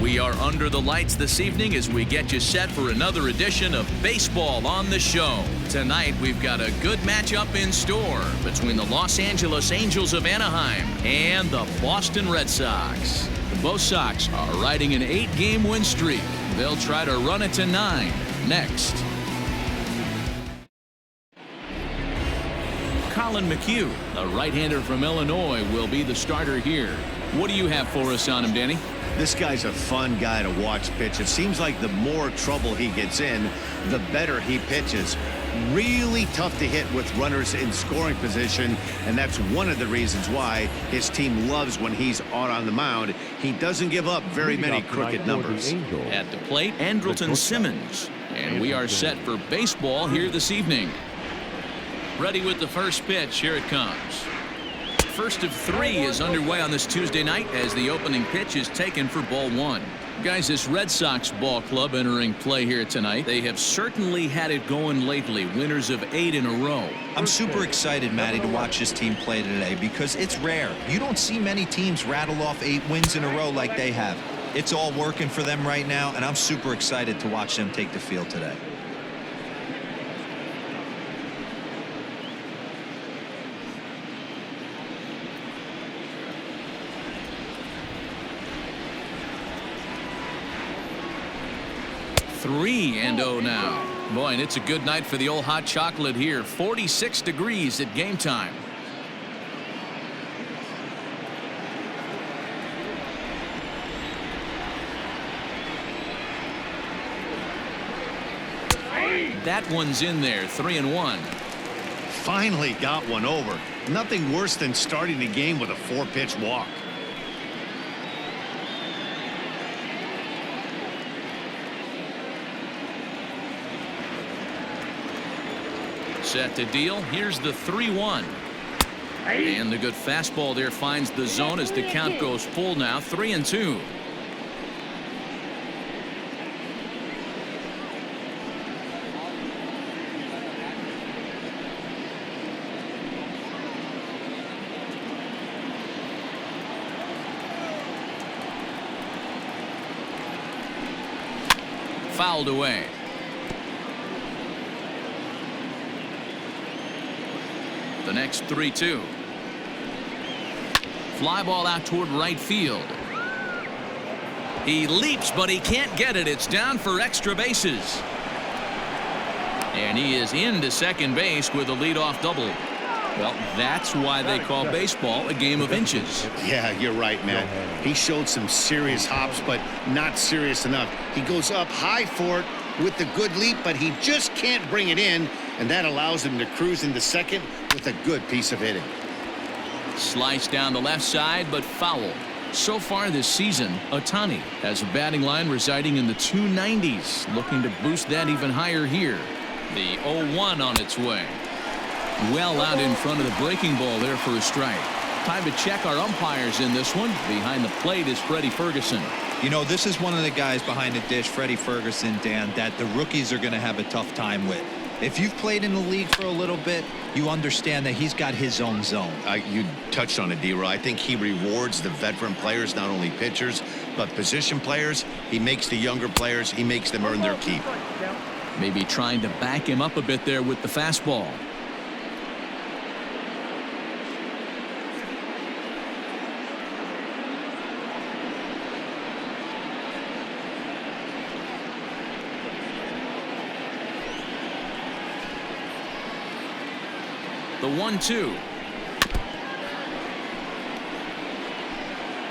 We are under the lights this evening as we get you set for another edition of Baseball on the Show. Tonight, we've got a good matchup in store between the Los Angeles Angels of Anaheim and the Boston Red Sox. The Bo Sox are riding an 8-game win streak. They'll try to run it to 9 next. Colin McHugh, a right-hander from Illinois, will be the starter here. What do you have for us on him, Danny? This guy's a fun guy to watch pitch. It seems like the more trouble he gets in, the better he pitches. Really tough to hit with runners in scoring position, and that's one of the reasons why his team loves when he's on the mound. He doesn't give up very many crooked numbers. At the plate, Andrelton Simmons. And we are set for baseball here this evening. Ready with the first pitch. Here it comes. First of 3 is underway on this Tuesday night as the opening pitch is taken for ball 1. Guys, this Red Sox ball club entering play here tonight. They have certainly had it going lately. Winners of 8 in a row. I'm super excited, Matty, to watch this team play today because it's rare. You don't see many teams rattle off 8 wins in a row like they have. It's all working for them right now, and I'm super excited to watch them take the field today. Three and 0 now. Boy, and it's a good night for the old hot chocolate here. 46 degrees at game time. That one's in there. 3-1. Finally got one over. Nothing worse than starting the game with a 4-pitch walk. Set to deal. Here's the 3-1. And the good fastball there finds the zone as the count goes full now. 3-2. Fouled away. The next 3-2. Fly ball out toward right field. He leaps, but he can't get it. It's down for extra bases. And he is into second base with a leadoff double. Well, that's why they call baseball a game of inches. Yeah, you're right, Matt. He showed some serious hops, but not serious enough. He goes up high for it with the good leap, but he just can't bring it in, and that allows him to cruise into second with a good piece of hitting. Slice down the left side, but foul. So far this season, Ohtani has a batting line residing in the 290s, looking to boost that even higher here. The 0-1 on its way. Well out in front of the breaking ball there for a strike. Time to check our umpires in this one. Behind the plate is Freddie Ferguson. You know, this is one of the guys behind the dish, Freddie Ferguson, Dan, that the rookies are going to have a tough time with. If you've played in the league for a little bit, you understand that he's got his own zone. You touched on it, D-Roy. I think he rewards the veteran players, not only pitchers, but position players. He makes the younger players, he makes them earn their keep. Maybe trying to back him up a bit there with the fastball. The 1-2.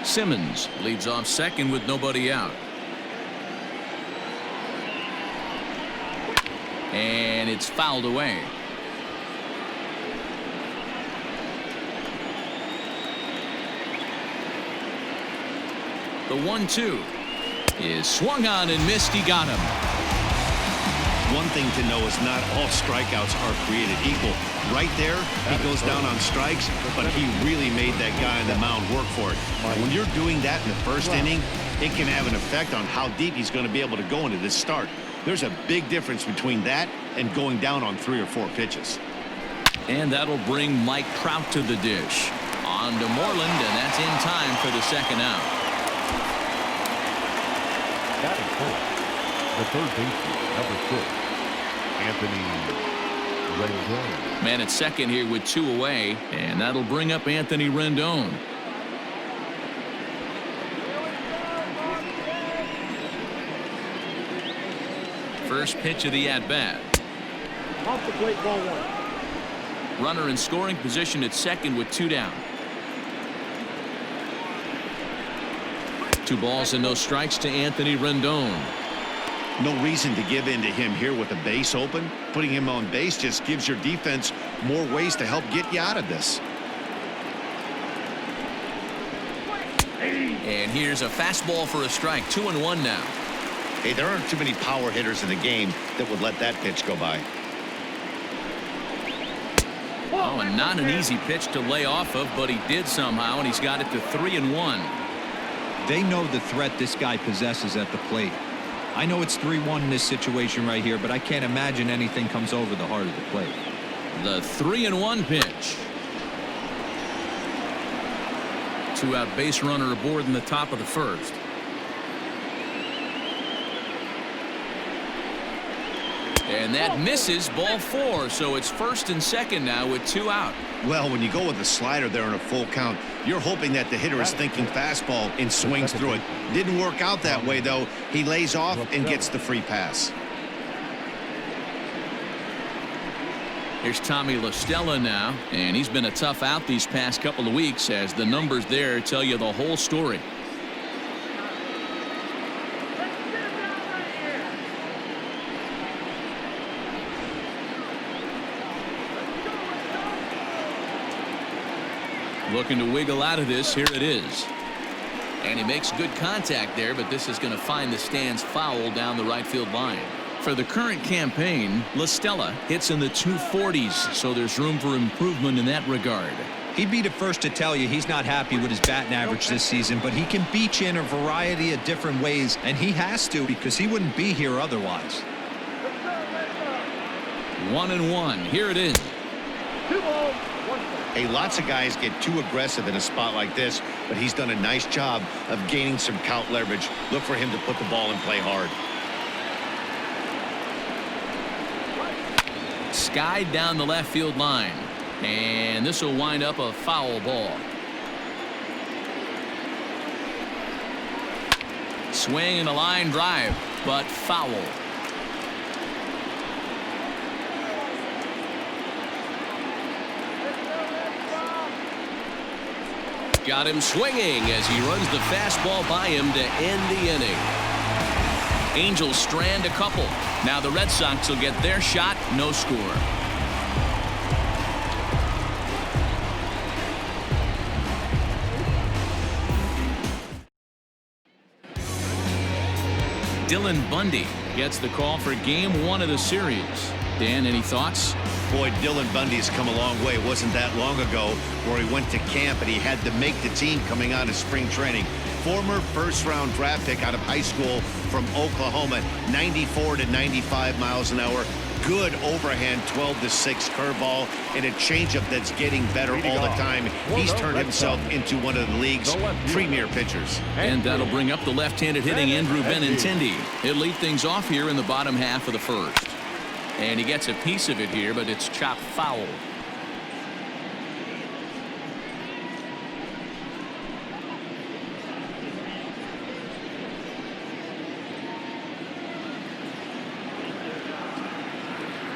Simmons leads off second with nobody out. And it's fouled away. The 1-2 is swung on and missed. He got him. One thing to know is not all strikeouts are created equal. Right there, he goes down on strikes, but he really made that guy on the mound work for it. When you're doing that in the first inning, it can have an effect on how deep he's going to be able to go into this start. There's a big difference between that and going down on 3 or 4 pitches. And that'll bring Mike Trout to the dish. On to Moreland, and that's in time for the second out. Batting fourth, the third baseman, number 6, Anthony Rendon. Man at second here with 2 away, and that'll bring up Anthony Rendon. First pitch of the at-bat. Off the plate, ball 1. Runner in scoring position at second with 2 down. 2 balls and no strikes to Anthony Rendon. No reason to give in to him here with the base open. Putting him on base just gives your defense more ways to help get you out of this. And here's a fastball for a strike. 2-1 now. Hey, there aren't too many power hitters in the game that would let that pitch go by. Oh, and not an easy pitch to lay off of, but he did somehow, and he's got it to 3-1. They know the threat this guy possesses at the plate. I know it's 3-1 in this situation right here, but I can't imagine anything comes over the heart of the plate. The 3-1 pitch. 2-out base runner aboard in the top of the first. And that misses, ball 4, so it's first and second now with 2 out. Well, when you go with a slider there in a full count, you're hoping that the hitter is thinking fastball and swings through it. Didn't work out that way, though. He lays off and gets the free pass. Here's Tommy La Stella now, and he's been a tough out these past couple of weeks, as the numbers there tell you the whole story. Looking to wiggle out of this. Here it is. And he makes good contact there, but this is going to find the stands foul down the right field line. For the current campaign, La Stella hits in the 240s, so there's room for improvement in that regard. He'd be the first to tell you he's not happy with his batting average this season, but he can beat you in a variety of different ways, and he has to, because he wouldn't be here otherwise. 1-1. Here it is. 2 balls, 1 strike. Hey, lots of guys get too aggressive in a spot like this, but he's done a nice job of gaining some count leverage. Look for him to put the ball in play hard. Skied down the left field line, and this will wind up a foul ball. Swing and a line drive, but foul. Got him swinging as he runs the fastball by him to end the inning. Angels strand a couple. Now the Red Sox will get their shot. No score. Dylan Bundy gets the call for game 1 of the series. Dan, any thoughts? Boy, Dylan Bundy's come a long way. It wasn't that long ago where he went to camp and he had to make the team coming out of spring training. Former first-round draft pick out of high school from Oklahoma, 94 to 95 miles an hour. Good overhand 12-6 curveball and a changeup that's getting better all the time. He's turned himself into one of the league's premier pitchers. And that'll bring up the left-handed hitting Andrew Benintendi. He'll lead things off here in the bottom half of the first. And he gets a piece of it here, but it's chopped foul.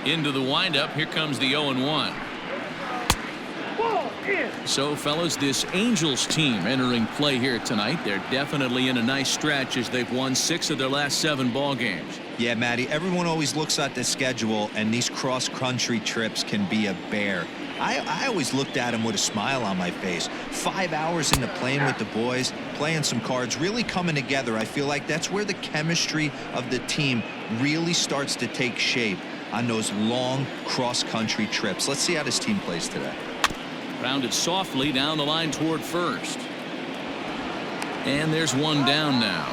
Into the windup. Here comes the 0-1. So, fellas, this Angels team entering play here tonight. They're definitely in a nice stretch as they've won 6 of their last 7 ball games. Yeah, Matty, everyone always looks at the schedule, and these cross-country trips can be a bear. I always looked at them with a smile on my face. 5 hours into playing with the boys, playing some cards, really coming together. I feel like that's where the chemistry of the team really starts to take shape on those long cross-country trips. Let's see how this team plays today. Rounded softly down the line toward first. And there's one down now.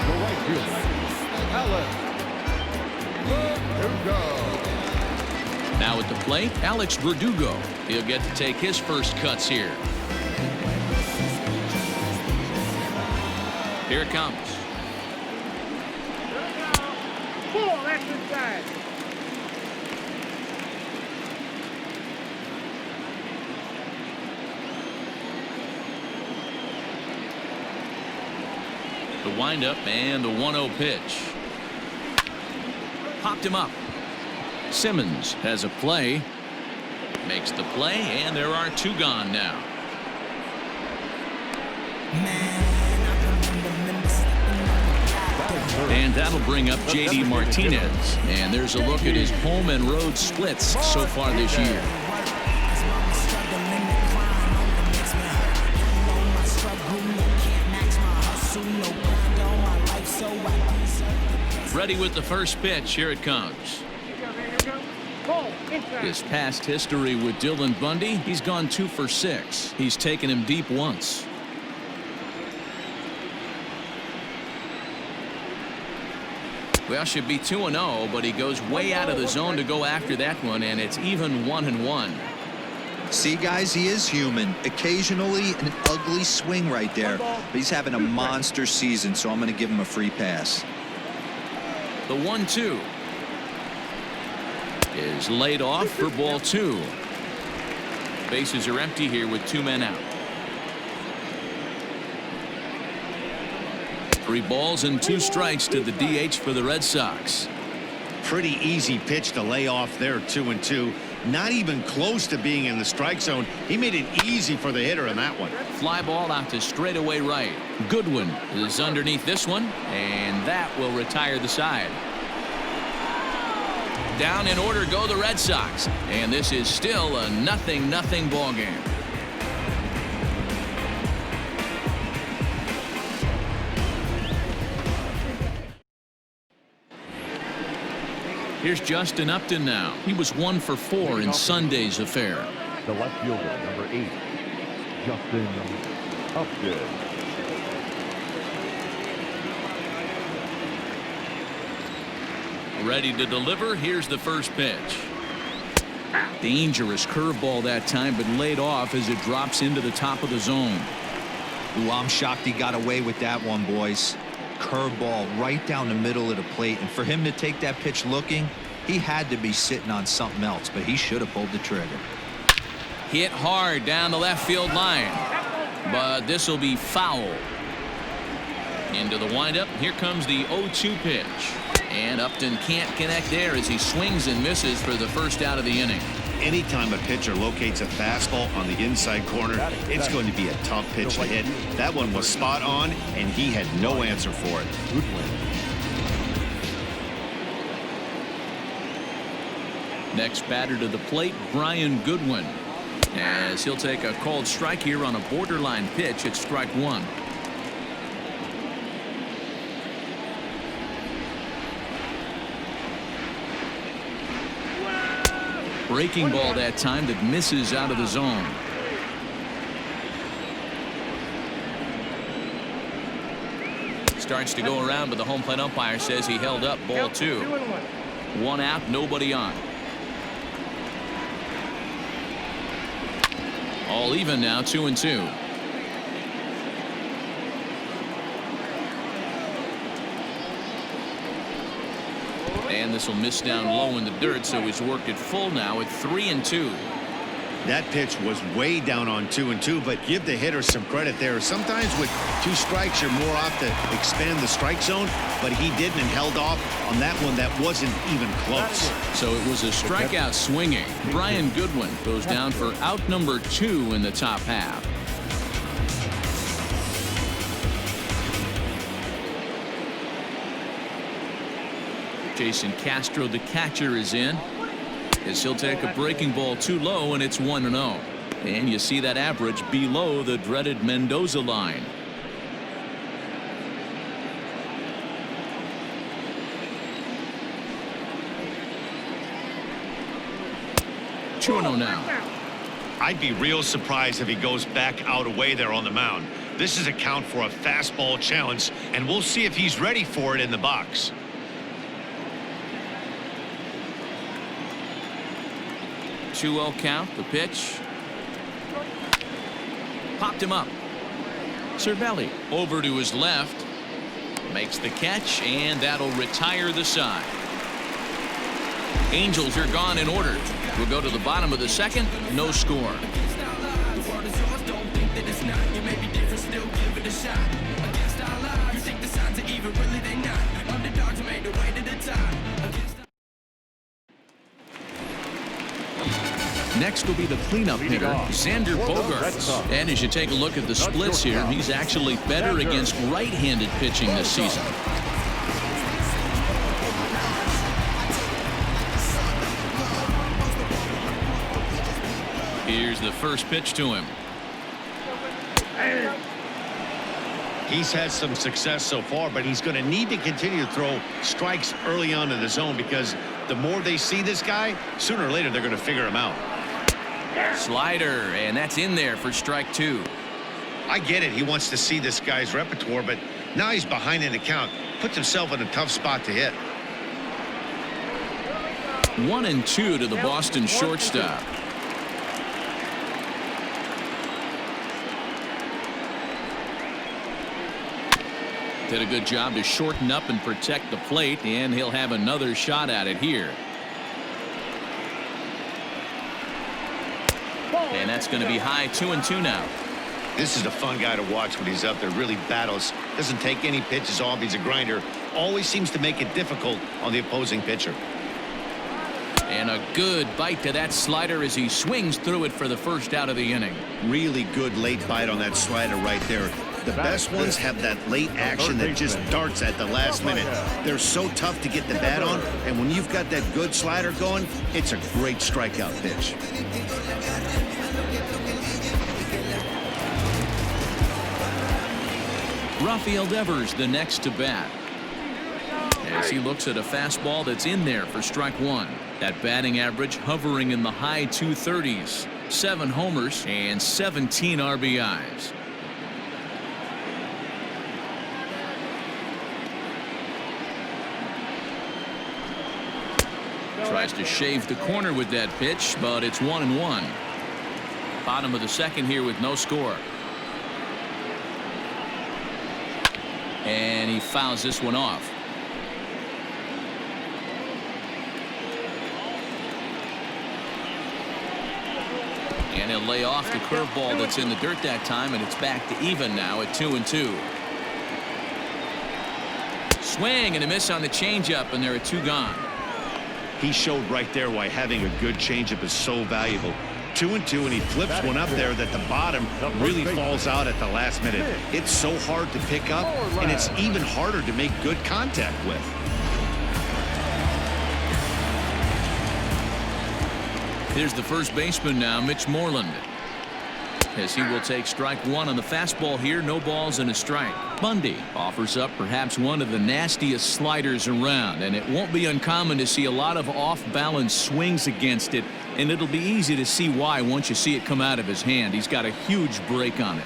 The right fielder, Alex Verdugo. Now at the plate, Alex Verdugo. He'll get to take his first cuts here. Here it comes. Pull, that's inside. The windup and the 1-0 pitch. Popped him up. Simmons has a play. Makes the play, and there are 2 gone now. And that'll bring up J.D. Martinez. And there's a look at his home and road splits so far this year. Ready with the first pitch. Here it comes. His past history with Dylan Bundy, he's gone 2 for 6. He's taken him deep once. Well, should be 2-0, but he goes way out of the zone to go after that one, and it's even 1-1. See, guys, he is human. Occasionally an ugly swing right there, but he's having a monster season, so I'm going to give him a free pass. The 1-2 is laid off for ball 2. Bases are empty here with 2 men out. 3 balls and 2 strikes to the DH for the Red Sox. Pretty easy pitch to lay off there, 2-2. Not even close to being in the strike zone. He made it easy for the hitter in that one. Fly ball out to straightaway right. Goodwin is underneath this one, and that will retire the side. Down in order go the Red Sox, and this is still a 0-0 ball game. Here's Justin Upton now. He was 1 for 4 in Sunday's affair. The left fielder, number 8, Justin Upton. Ready to deliver. Here's the first pitch. Dangerous curveball that time, but laid off as it drops into the top of the zone. Ooh, I'm shocked he got away with that one, boys. Curveball right down the middle of the plate, and for him to take that pitch looking, he had to be sitting on something else, but he should have pulled the trigger. Hit hard down the left field line, but this will be foul. Into the windup. Here comes the 0-2 pitch, and Upton can't connect there as he swings and misses for the first out of the inning. Anytime a pitcher locates a fastball on the inside corner, it's going to be a tough pitch to hit. That one was spot on, and he had no answer for it. Good win. Next batter to the plate, Brian Goodwin, as he'll take a called strike here on a borderline pitch at strike 1. Breaking ball that time that misses out of the zone. Starts to go around, but the home plate umpire says he held up ball 2. 1 out, nobody on. All even now, 2-2. And this will miss down low in the dirt, so he's worked it full now at 3-2. That pitch was way down on 2-2, but give the hitter some credit there. Sometimes with 2 strikes, you're more off to expand the strike zone, but he didn't and held off on that one that wasn't even close. So it was a strikeout swinging. Brian Goodwin goes down for out number 2 in the top half. Jason Castro, the catcher, is in, as he'll take a breaking ball too low, and it's 1-0. And you see that average below the dreaded Mendoza line. Now. I'd be real surprised if he goes back out away there on the mound. This is a count for a fastball challenge, and we'll see if he's ready for it in the box. Two-0 count. The pitch. Popped him up. Cervelli over to his left. Makes the catch, and that'll retire the side. Angels are gone in order. We'll go to the bottom of the second. No score. Next will be the cleanup hitter, Xander Bogaerts. And as you take a look at the splits here, he's actually better against right-handed pitching this season. Here's the first pitch to him. He's had some success so far, but he's going to need to continue to throw strikes early on in the zone, because the more they see this guy, sooner or later they're going to figure him out. Slider, and that's in there for strike two. I get it. He wants to see this guy's repertoire, but now he's behind in the count. Puts himself in a tough spot to hit. 1-2 to the Boston shortstop. Did a good job to shorten up and protect the plate, and he'll have another shot at it here. And that's going to be high. 2-2 now. This is a fun guy to watch when he's up there. Really battles. Doesn't take any pitches off. He's a grinder. Always seems to make it difficult on the opposing pitcher. And a good bite to that slider as he swings through it for the first out of the inning. Really good late bite on that slider right there. The best ones have that late action that just darts at the last minute. They're so tough to get the bat on, and when you've got that good slider going, it's a great strikeout pitch. Rafael Devers the next to bat, as he looks at a fastball that's in there for strike one. That batting average hovering in the high 230s. 7 homers and 17 RBIs. Tries to shave the corner with that pitch, but it's 1-1. Bottom of the second here with no score. And he fouls this one off. And he'll lay off the curveball that's in the dirt that time, and it's back to even now at 2-2. Swing and a miss on the changeup, and there are 2 gone. He showed right there why having a good changeup is so valuable. 2-2, and he flips one up there that the bottom really falls out at the last minute. It's so hard to pick up, and it's even harder to make good contact with. Here's the first baseman now, Mitch Moreland, as he will take strike one on the fastball here. No balls and a strike. Bundy offers up perhaps one of the nastiest sliders around, and it won't be uncommon to see a lot of off-balance swings against it, and it'll be easy to see why once you see it come out of his hand. He's got a huge break on it.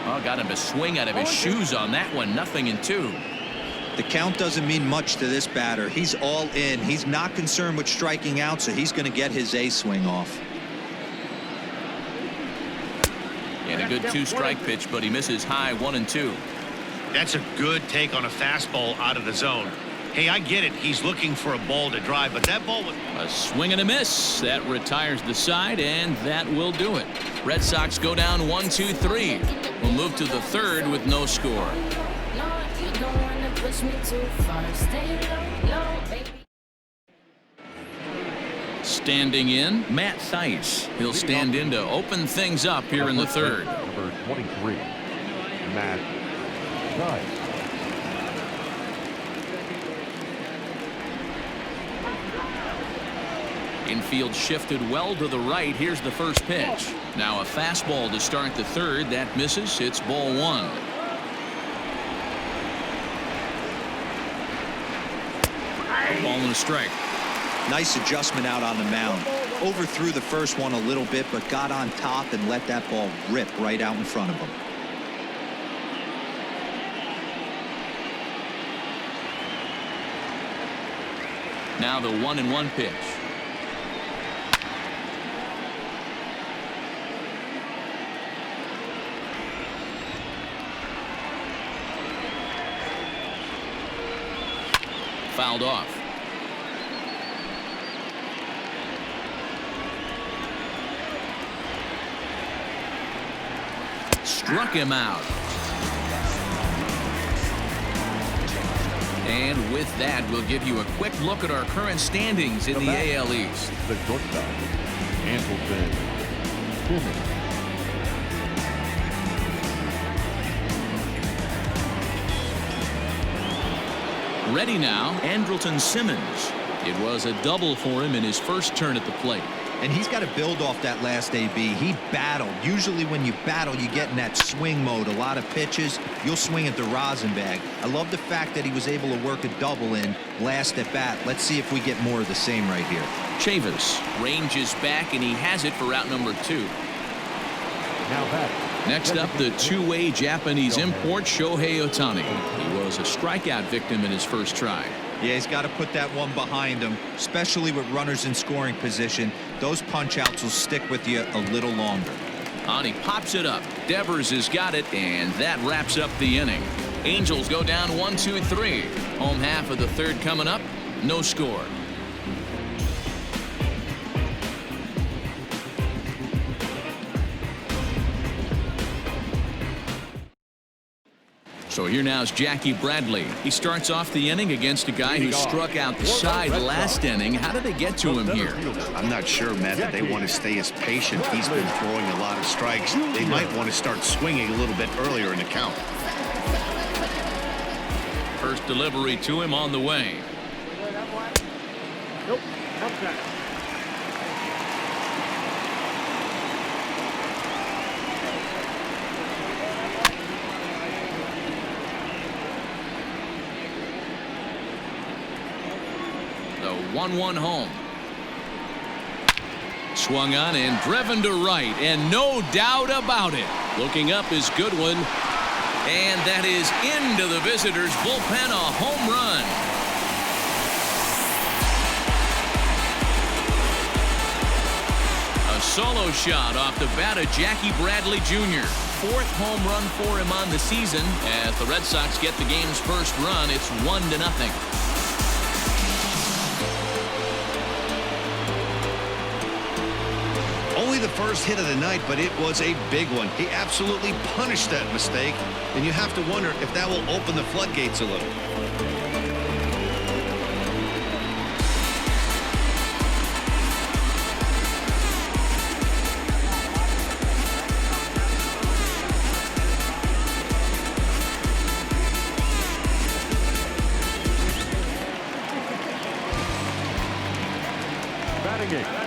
Oh, got him to swing out of his shoes on that one. 0-2. The count doesn't mean much to this batter. He's all in. He's not concerned with striking out, so he's going to get his A swing off. And a good 2-strike pitch, but he misses high. 1-2. That's a good take on a fastball out of the zone. Hey, I get it. He's looking for a ball to drive, but that ball was a swing and a miss. That retires the side, and that will do it. Red Sox go down 1-2-3. We'll move to the third with no score. Standing in, Matt Theis. He'll stand in to open things up here in the third. Number 23, Matt Theis. Infield shifted well to the right. Here's the first pitch. Now a fastball to start the third. That misses. It's ball one. A ball and a strike. Nice adjustment out on the mound. Overthrew the first one a little bit, but got on top and let that ball rip right out in front of him. Now the 1-1 pitch. fouled off. Struck him out. And with that, we'll give you a quick look at our current standings in the AL East. The shortstop, Andrelton Simmons. Ready now, Andrelton Simmons. It was a double for him in his first turn at the plate. And he's got to build off that last AB. He battled. Usually when you battle, you get in that swing mode. A lot of pitches, you'll swing at the rosin bag. I love the fact that he was able to work a double in last at bat. Let's see if we get more of the same right here. Chavis ranges back, and he has it for out number 2. Now back. Next up, the two-way Japanese import Shohei Ohtani. He was a strikeout victim in his first try. Yeah, he's got to put that one behind him, especially with runners in scoring position. Those punch-outs will stick with you a little longer. On he pops it up. Devers has got it, and that wraps up the inning. Angels go down 1-2-3. Home half of the third coming up. No score. So here now is Jackie Bradley. He starts off the inning against a guy who struck out the side last inning. How did they get to him here? I'm not sure, Matt, that they want to stay as patient. He's been throwing a lot of strikes. They might want to start swinging a little bit earlier in the count. First delivery to him on the way. Nope. Okay. The 1-1 home. Swung on and driven to right, and no doubt about it. Looking up is Goodwin, and that is into the visitors' bullpen, a home run. A solo shot off the bat of Jackie Bradley Jr. 4th home run for him on the season. As the Red Sox get the game's first run, it's 1-0. Only the first hit of the night, but it was a big one. He absolutely punished that mistake, and you have to wonder if that will open the floodgates a little.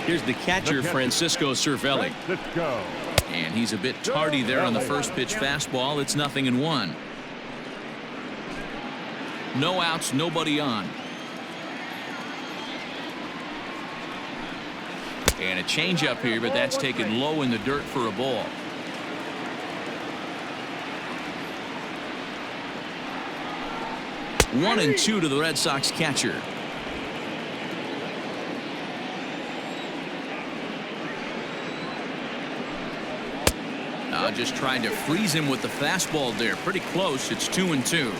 Here's the catcher, Francisco Cervelli. Let's go. And he's a bit tardy there on the first pitch fastball. It's 0-1. No outs, nobody on. And a changeup here, but that's taken low in the dirt for a ball. One and two to the Red Sox catcher. Just trying to freeze him with the fastball there. Pretty close. It's 2-2.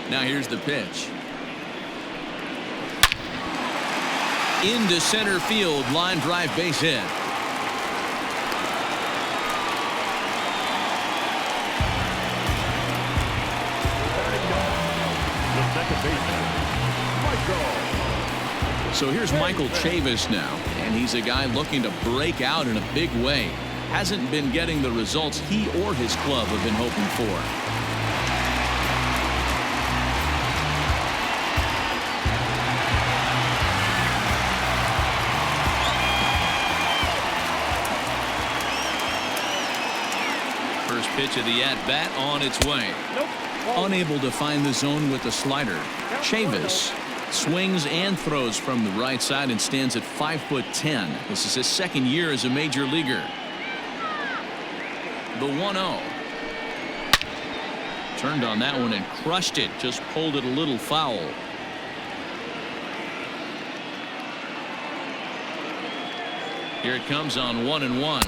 Now here's the pitch. Into center field. Line drive, base hit. So here's Michael Chavis now, and he's a guy looking to break out in a big way. Hasn't been getting the results he or his club have been hoping for. First pitch of the at-bat on its way. Unable to find the zone with the slider. Chavis swings and throws from the right side and stands at 5'10". This is his second year as a major leaguer. The 1-0. Turned on that one and crushed it. Just pulled it a little foul. Here it comes on 1-1.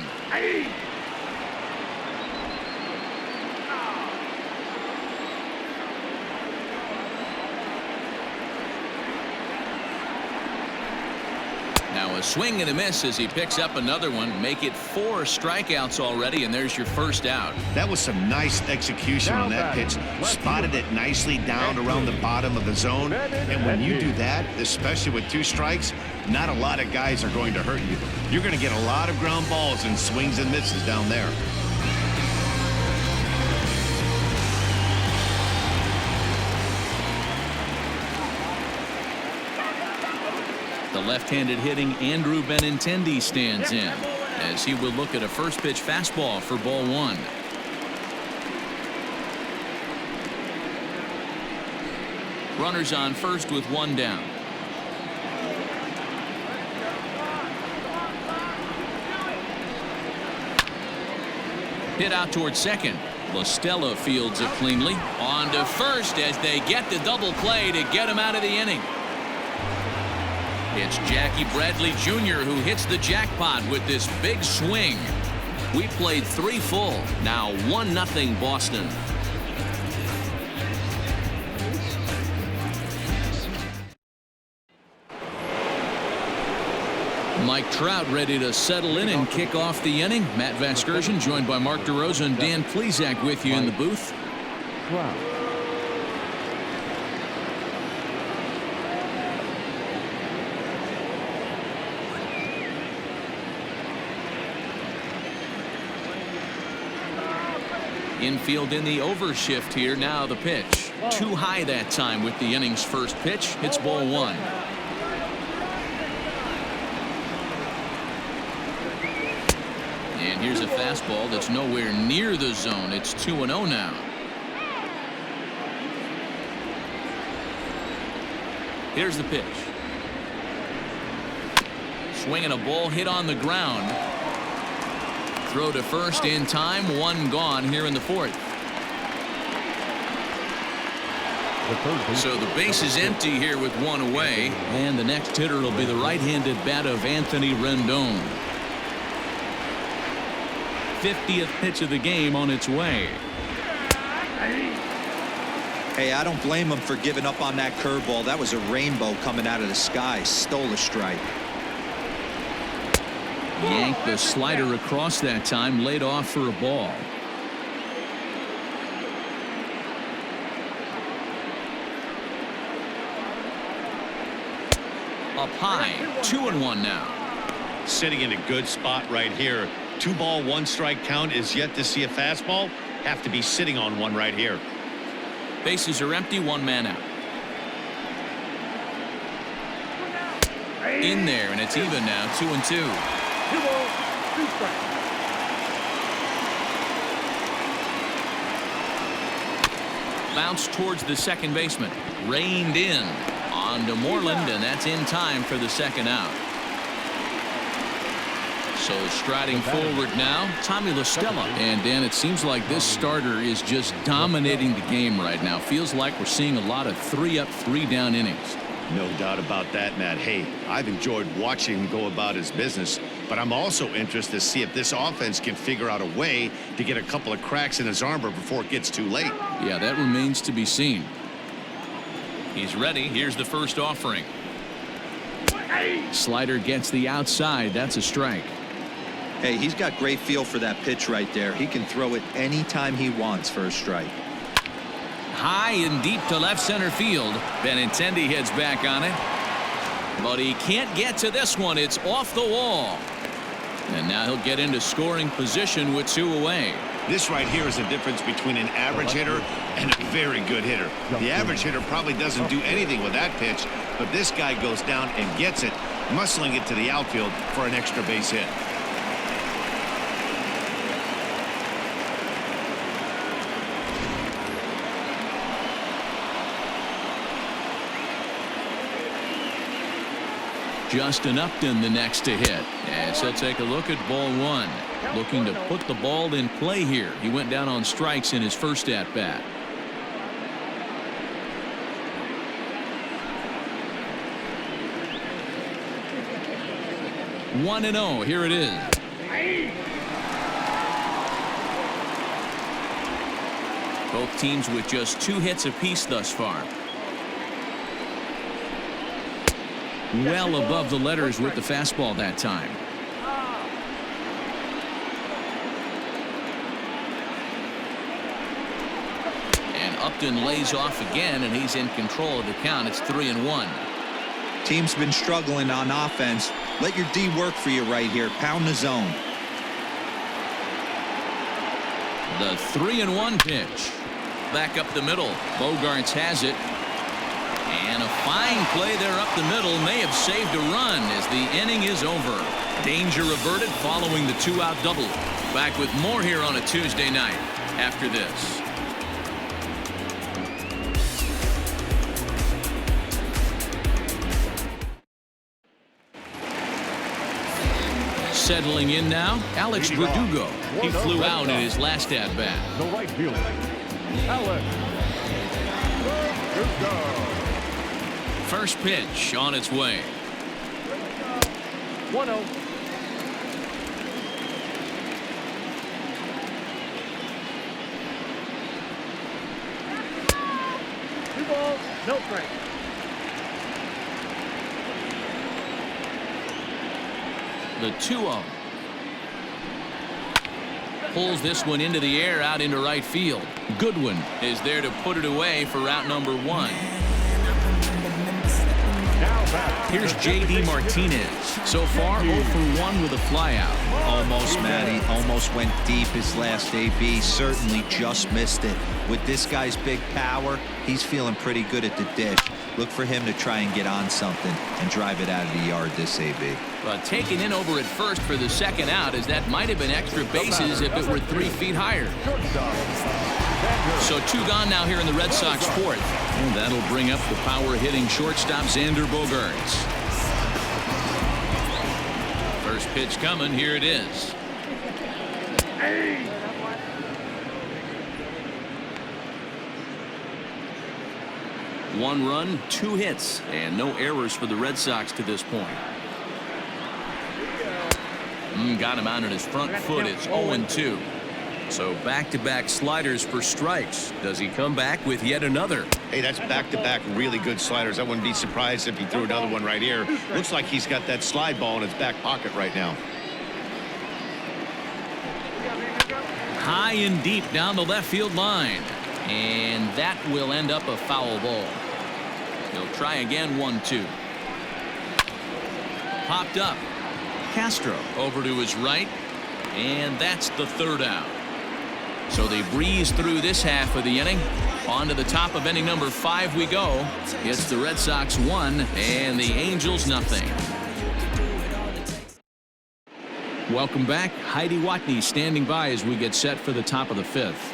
Now a swing and a miss as he picks up another one. Make it 4 strikeouts already, and there's your first out. That was some nice execution on that pitch. Spotted it nicely down around the bottom of the zone. And when you do that, especially with 2 strikes, not a lot of guys are going to hurt you. You're going to get a lot of ground balls and swings and misses down there. The left-handed hitting Andrew Benintendi stands in as he will look at a first pitch fastball for ball 1. Runners on first with 1 down. Hit out towards second. LaStella fields it cleanly. On to first as they get the double play to get him out of the inning. It's Jackie Bradley Jr. who hits the jackpot with this big swing. We played 3 full. Now 1-0 Boston. Mike Trout ready to settle in and kick off the inning. Matt Vasgersian joined by Mark DeRosa and Dan Plesac with you in the booth. Trout. Infield in the overshift here. Now the pitch. Too high that time with the inning's first pitch. It's ball 1. And here's a fastball that's nowhere near the zone. It's 2-0 now. Here's the pitch. Swinging a ball hit on the ground. Throw to first in time. 1 gone here in the 4th. So the base is empty here with 1 away. And the next hitter will be the right-handed bat of Anthony Rendon. 50th pitch of the game on its way. Hey, I don't blame him for giving up on that curveball. That was a rainbow coming out of the sky. Stole a strike. Yanked the slider across that time, laid off for a ball. Up high, 2-1 now. Sitting in a good spot right here. 2 ball, 1 strike count is yet to see a fastball. Have to be sitting on one right here. Bases are empty, 1 man out. In there, and it's even now, 2-2. 2 balls, 2 strikes. Bounce towards the second baseman. Reined in. On to Moreland, and that's in time for the 2nd out. So striding forward now, Tommy LaStella. And Dan, it seems like this starter is just dominating the game right now. Feels like we're seeing a lot of 3-up, 3-down innings. No doubt about that, Matt. Hey, I've enjoyed watching him go about his business, but I'm also interested to see if this offense can figure out a way to get a couple of cracks in his armor before it gets too late. Yeah, that remains to be seen. He's ready. Here's the first offering. Slider gets the outside. That's a strike. Hey, he's got great feel for that pitch right there. He can throw it anytime he wants for a strike. High and deep to left center field. Benintendi heads back on it. But he can't get to this one. It's off the wall. And now he'll get into scoring position with 2 away. This right here is the difference between an average hitter and a very good hitter. The average hitter probably doesn't do anything with that pitch, but this guy goes down and gets it, muscling it to the outfield for an extra base hit. Justin Upton the next to hit. As he'll take a look at ball 1. Looking to put the ball in play here. He went down on strikes in his first at bat. 1-0. Here it is. Both teams with just 2 hits apiece thus far. Well above the letters with the fastball that time. And Upton lays off again, and he's in control of the count. It's 3-1. Team's been struggling on offense. Let your D work for you right here. Pound the zone. The 3-1 pitch. Back up the middle. Bogarts has it. And a fine play there up the middle may have saved a run as the inning is over. Danger averted following the 2-out double. Back with more here on a Tuesday night after this. Settling in now, Alex Verdugo. He flew out in his last at-bat. The right fielder, Alex Verdugo. First pitch on its way. 1-0. Two balls, no strikes. The 2-0. Pulls this one into the air out into right field. Goodwin is there to put it away for out number 1. Here's J.D. Martinez. So far 0 for 1 with a flyout. Almost, Matty. Almost went deep his last AB. Certainly just missed it. With this guy's big power, he's feeling pretty good at the dish. Look for him to try and get on something and drive it out of the yard this AB. But taken in over at first for the second out, as that might have been extra bases if it were 3 feet higher. So 2 gone now here in the Red Sox 4th. And that'll bring up the power-hitting shortstop Xander Bogaerts. First pitch coming. Here it is. One run, 2 hits, and no errors for the Red Sox to this point. Got him out on his front foot. It's 0-2. So back-to-back sliders for strikes. Does he come back with yet another? Hey, that's back-to-back really good sliders. I wouldn't be surprised if he threw another one right here. Looks like he's got that slide ball in his back pocket right now. High and deep down the left field line. And that will end up a foul ball. He'll try again. 1-2. Popped up. Castro over to his right. And that's the 3rd out. So they breeze through this half of the inning. On to the top of inning number 5 we go. It's the Red Sox 1 and the Angels nothing. Welcome back. Heidi Watney standing by as we get set for the top of the 5th.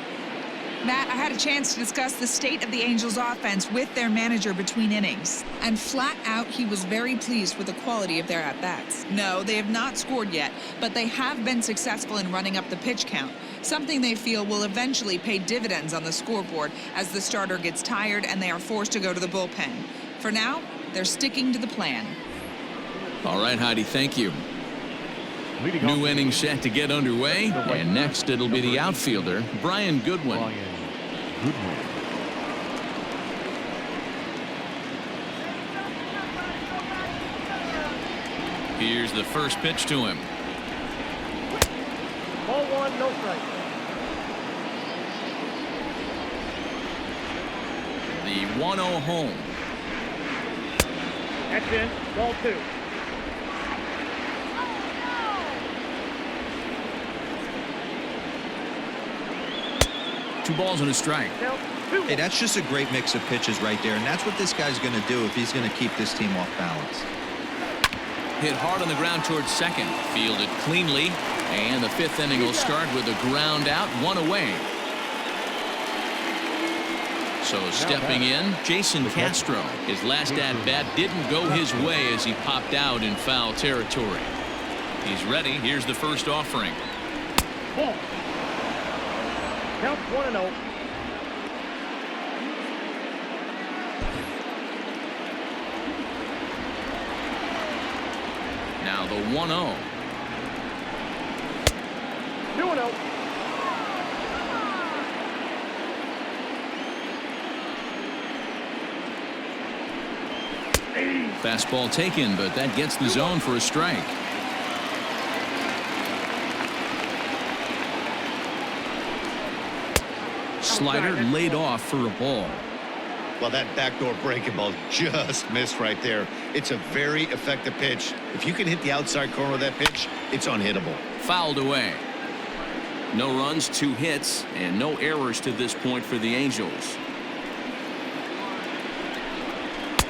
Matt, I had a chance to discuss the state of the Angels offense with their manager between innings. And flat out, he was very pleased with the quality of their at-bats. No, they have not scored yet, but they have been successful in running up the pitch count, something they feel will eventually pay dividends on the scoreboard as the starter gets tired and they are forced to go to the bullpen. For now, they're sticking to the plan. All right, Heidi, thank you. New inning set to get underway, and next it'll be the outfielder, Brian Goodwin. Here's the first pitch to him. Ball 1, no strike. The 1-0 home. That's in. Ball 2. Two balls and a strike. Hey, that's just a great mix of pitches right there, and that's what this guy's going to do if he's going to keep this team off balance. Hit hard on the ground towards second. Fielded cleanly, and the 5th inning will start with a ground out, 1 away. So stepping in, Jason Castro. His last at-bat didn't go his way as he popped out in foul territory. He's ready. Here's the first offering. Ball. Count 1-0. Now the 1-0. 2-0. Fastball taken, but that gets the zone for a strike. Slider laid off for a ball. Well, that backdoor breaking ball just missed right there. It's a very effective pitch. If you can hit the outside corner of that pitch, it's unhittable. Fouled away. No runs, 2 hits, and no errors to this point for the Angels.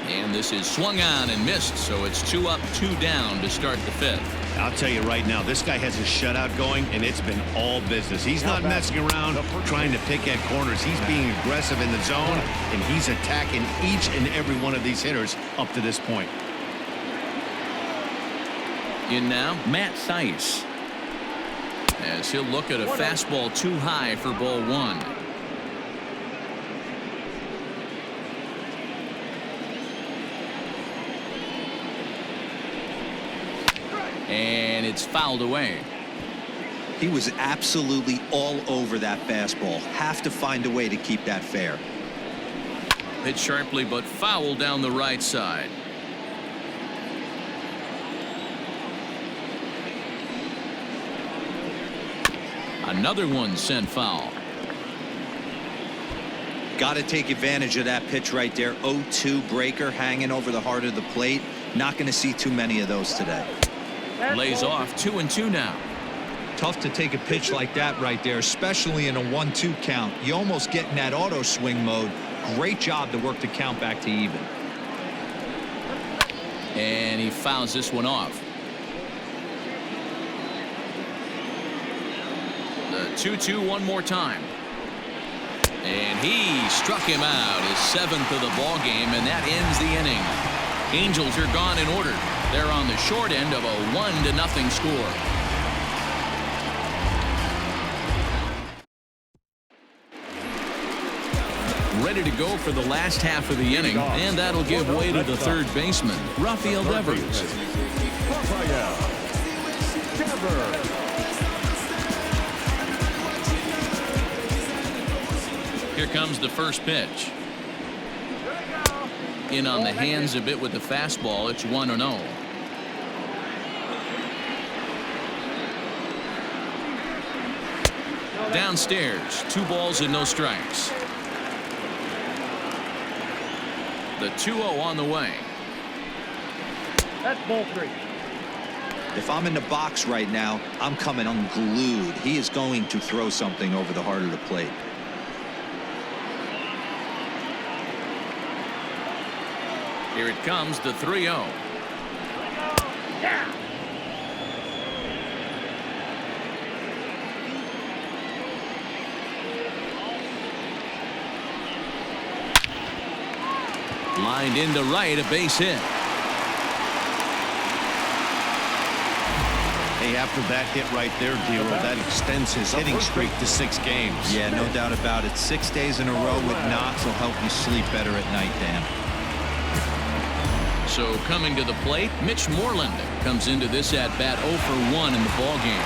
And this is swung on and missed, so it's 2 up, 2 down to start the 5th. I'll tell you right now, this guy has a shutout going, and it's been all business. He's not messing around trying to pick at corners. He's being aggressive in the zone, and he's attacking each and every one of these hitters up to this point. In now, Matt Theis. As he'll look at a fastball too high for ball 1. And it's fouled away. He was absolutely all over that fastball. Have to find a way to keep that fair. Hit sharply, but foul down the right side. Another one sent foul. Got to take advantage of that pitch right there. 0-2 breaker hanging over the heart of the plate. Not going to see too many of those today. Lays off 2-2 now. Tough to take a pitch like that right there, especially in a 1-2 count. You almost get in that auto swing mode. Great job to work the count back to even. And he fouls this one off. The 2-2 one more time. And he struck him out, his 7th of the ball game, and that ends the inning. Angels are gone in order. They're on the short end of a 1-0 score. Ready to go for the last half of the inning, and that'll give way to the third baseman, Rafael Devers. Here comes the first pitch. In on the hands a bit with the fastball. It's 1-0. Downstairs, 2 balls and no strikes. The 2-0 on the way. That's ball 3. If I'm in the box right now, I'm coming unglued. He is going to throw something over the heart of the plate. Here it comes, the 3-0. Yeah. Lined into right, a base hit. Hey, after that hit right there, Dero, that extends his hitting streak to 6 games. Yeah, no doubt about it. 6 days in a row with knocks will help you sleep better at night, Dan. So coming to the plate, Mitch Moreland comes into this at-bat 0 for 1 in the ballgame.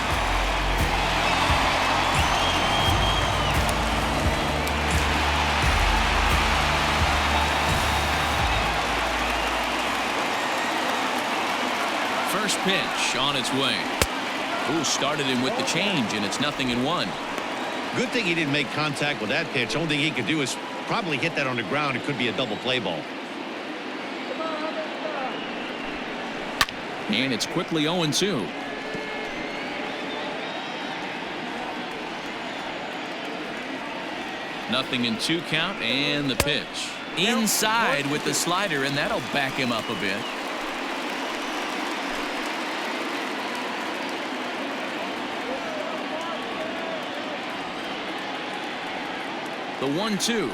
First pitch on its way. Ooh, started him with the change, and it's 0-1. Good thing he didn't make contact with that pitch. Only thing he could do is probably hit that on the ground. It could be a double play ball. And it's quickly 0-2. Nothing in 2 count, and the pitch. Inside with the slider, and that'll back him up a bit. The 1-2.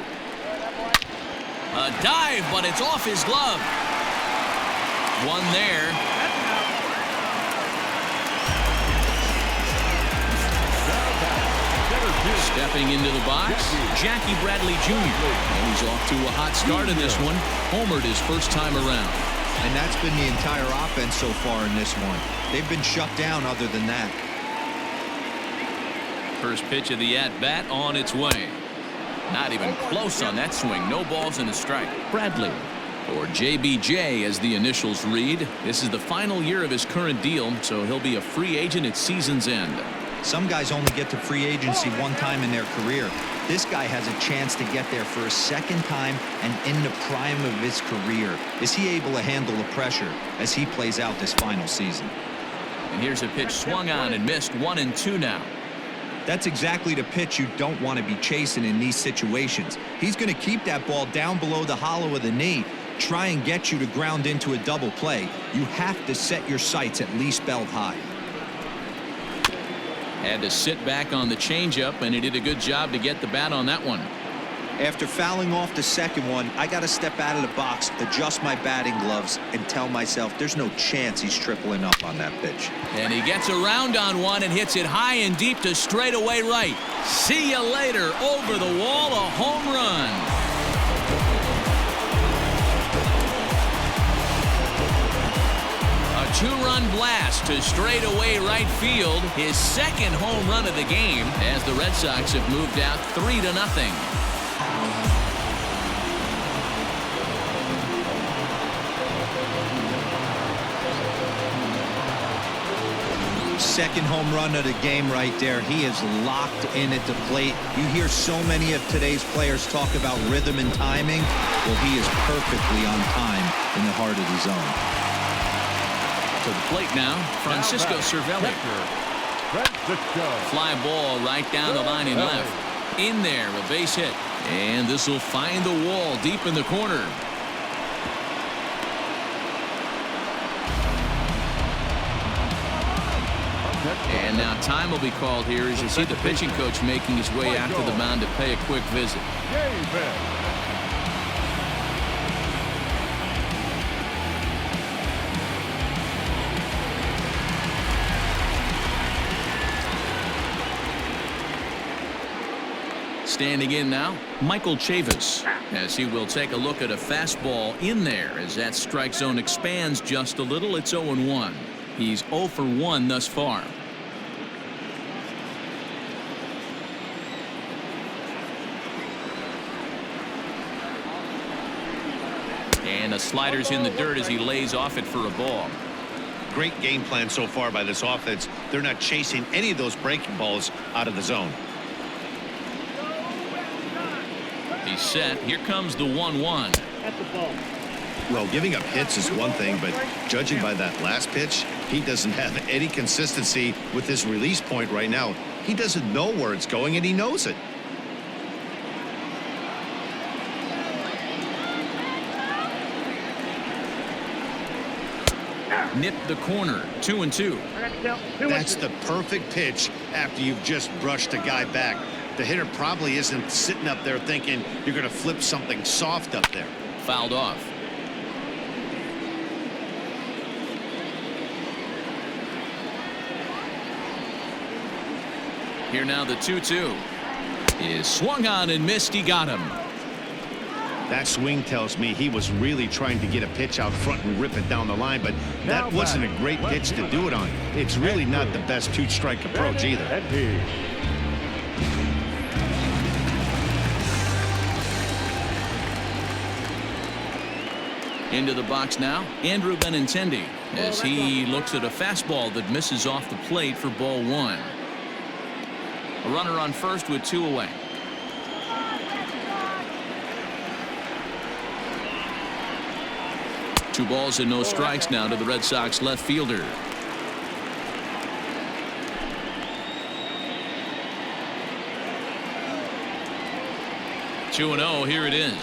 A dive, but it's off his glove. One there. Stepping into the box, Jackie Bradley Jr. And he's off to a hot start in this one. Homered his first time around. And that's been the entire offense so far in this one. They've been shut down other than that. First pitch of the at-bat on its way. Not even close on that swing. No balls and a strike. Bradley, or JBJ as the initials read. This is the final year of his current deal, so he'll be a free agent at season's end. Some guys only get to free agency one time in their career. This guy has a chance to get there for a second time and in the prime of his career. Is he able to handle the pressure as he plays out this final season? And here's a pitch swung on and missed. 1-2 now. That's exactly the pitch you don't want to be chasing in these situations. He's going to keep that ball down below the hollow of the knee, try and get you to ground into a double play. You have to set your sights at least belt high. Had to sit back on the changeup, and he did a good job to get the bat on that one. After fouling off the second one, I got to step out of the box, adjust my batting gloves, and tell myself there's no chance he's tripling up on that pitch. And he gets around on one and hits it high and deep to straightaway right. See you later. Over the wall, a home run. A two-run blast to straightaway right field. His second home run of the game as the Red Sox have moved out 3-0. Second home run of the game right there. He is locked in at the plate. You hear so many of today's players talk about rhythm and timing. Well, he is perfectly on time in the heart of the zone. To the plate now, Francisco Cervelli. Fly ball right down the line and left. In there, a base hit. And this will find the wall deep in the corner. And now time will be called here as you see the pitching coach making his way out to the mound to pay a quick visit. Standing in now, Michael Chavis, as he will take a look at a fastball in there as that strike zone expands just a little. It's 0-1. He's 0 for 1 thus far. And the slider's in the dirt as he lays off it for a ball. Great game plan so far by this offense. They're not chasing any of those breaking balls out of the zone. He's set. Here comes the 1-1. At the ball. Well, giving up hits is one thing, but judging by that last pitch, he doesn't have any consistency with his release point right now. He doesn't know where it's going, and he knows it. Nipped the corner. 2-2. That's the perfect pitch after you've just brushed a guy back. The hitter probably isn't sitting up there thinking you're going to flip something soft up there. Fouled off. Here now the 2-2 is swung on and missed. He got him. That swing tells me he was really trying to get a pitch out front and rip it down the line, but that wasn't a great pitch to do it on. It's really not the best two-strike approach either. Into the box now, Andrew Benintendi, as he looks at a fastball that misses off the plate for ball 1. A runner on first with 2 away. Two balls and no strikes now to the Red Sox left fielder. Two and 0. Here it is.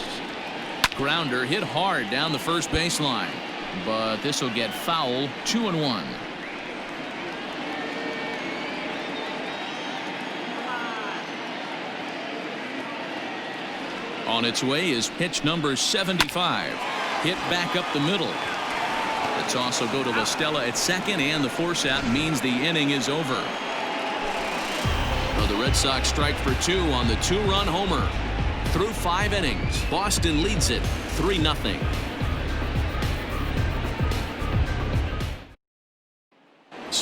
Grounder hit hard down the first baseline, but this will get foul. 2-1. On its way is pitch number 75. Hit back up the middle. The toss will go to La Stella at second, and the force out means the inning is over. Well, the Red Sox strike for 2 on the 2-run homer. Through 5 innings, Boston leads it 3-0.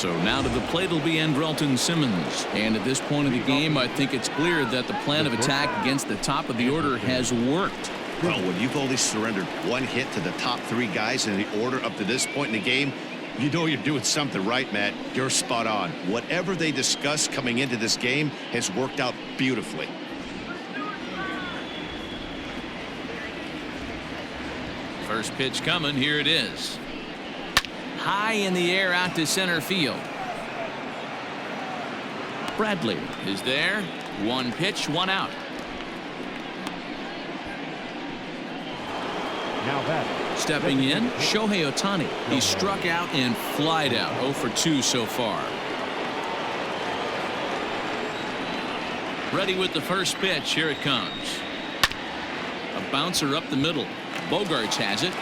So now to the plate will be Andrelton Simmons. And at this point of the game, I think it's clear that the plan of attack against the top of the order has worked. Well, when you've only surrendered one hit to the top 3 guys in the order up to this point in the game, you know you're doing something right, Matt. You're spot on. Whatever they discussed coming into this game has worked out beautifully. First pitch coming. Here it is. High in the air out to center field. Bradley is there. 1 pitch, 1 out. Now that. Stepping in, Shohei Ohtani. He struck out and flied out. 0 for 2 so far. Ready with the first pitch. Here it comes. A bouncer up the middle. Bogarts has it.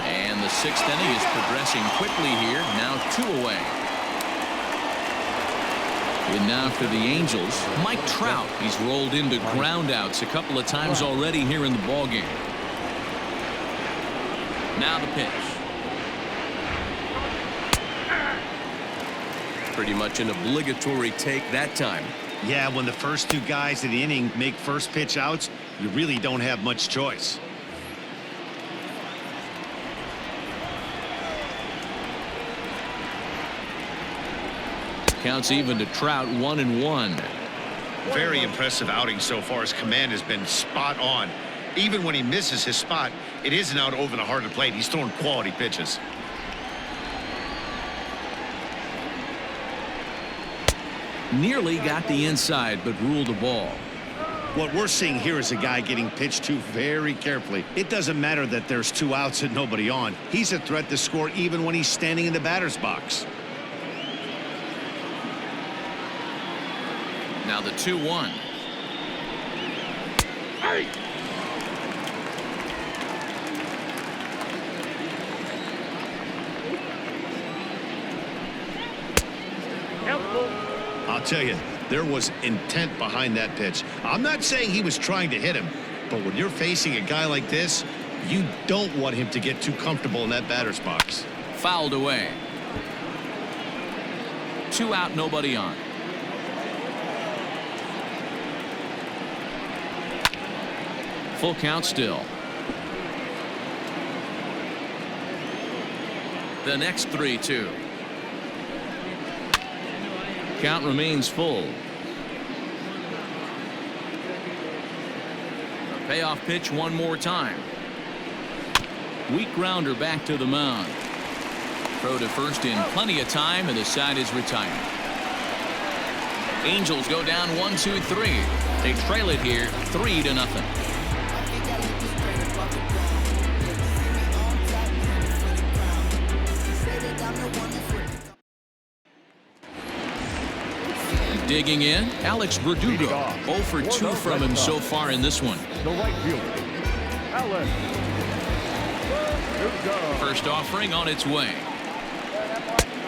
And the 6th inning is progressing quickly here. Now 2 away. And now for the Angels, Mike Trout. He's rolled into groundouts a couple of times already here in the ballgame. Now the pitch. Pretty much an obligatory take that time. Yeah, when the first 2 guys in the inning make first pitch outs, you really don't have much choice. Counts even to Trout. 1-1. Very impressive outing so far. His command has been spot on. Even when he misses his spot, it isn't out over the heart of the plate. He's throwing quality pitches. Nearly got the inside, but ruled a ball. What we're seeing here is a guy getting pitched to very carefully. It doesn't matter that there's 2 outs and nobody on. He's a threat to score even when he's standing in the batter's box. Now the 2-1. Hey! I'll tell you, there was intent behind that pitch. I'm not saying he was trying to hit him, but when you're facing a guy like this, you don't want him to get too comfortable in that batter's box. Fouled away. 2 out, nobody on. Full count still. The next 3-2. Count remains full. A payoff pitch one more time. Weak grounder back to the mound. Throw to first in plenty of time, and the side is retired. Angels go down 1-2-3. They trail it here 3-0. Digging in, Alex Verdugo. 0 for 2 from him so far in this one. The right fielder, Alex Verdugo. First offering on its way.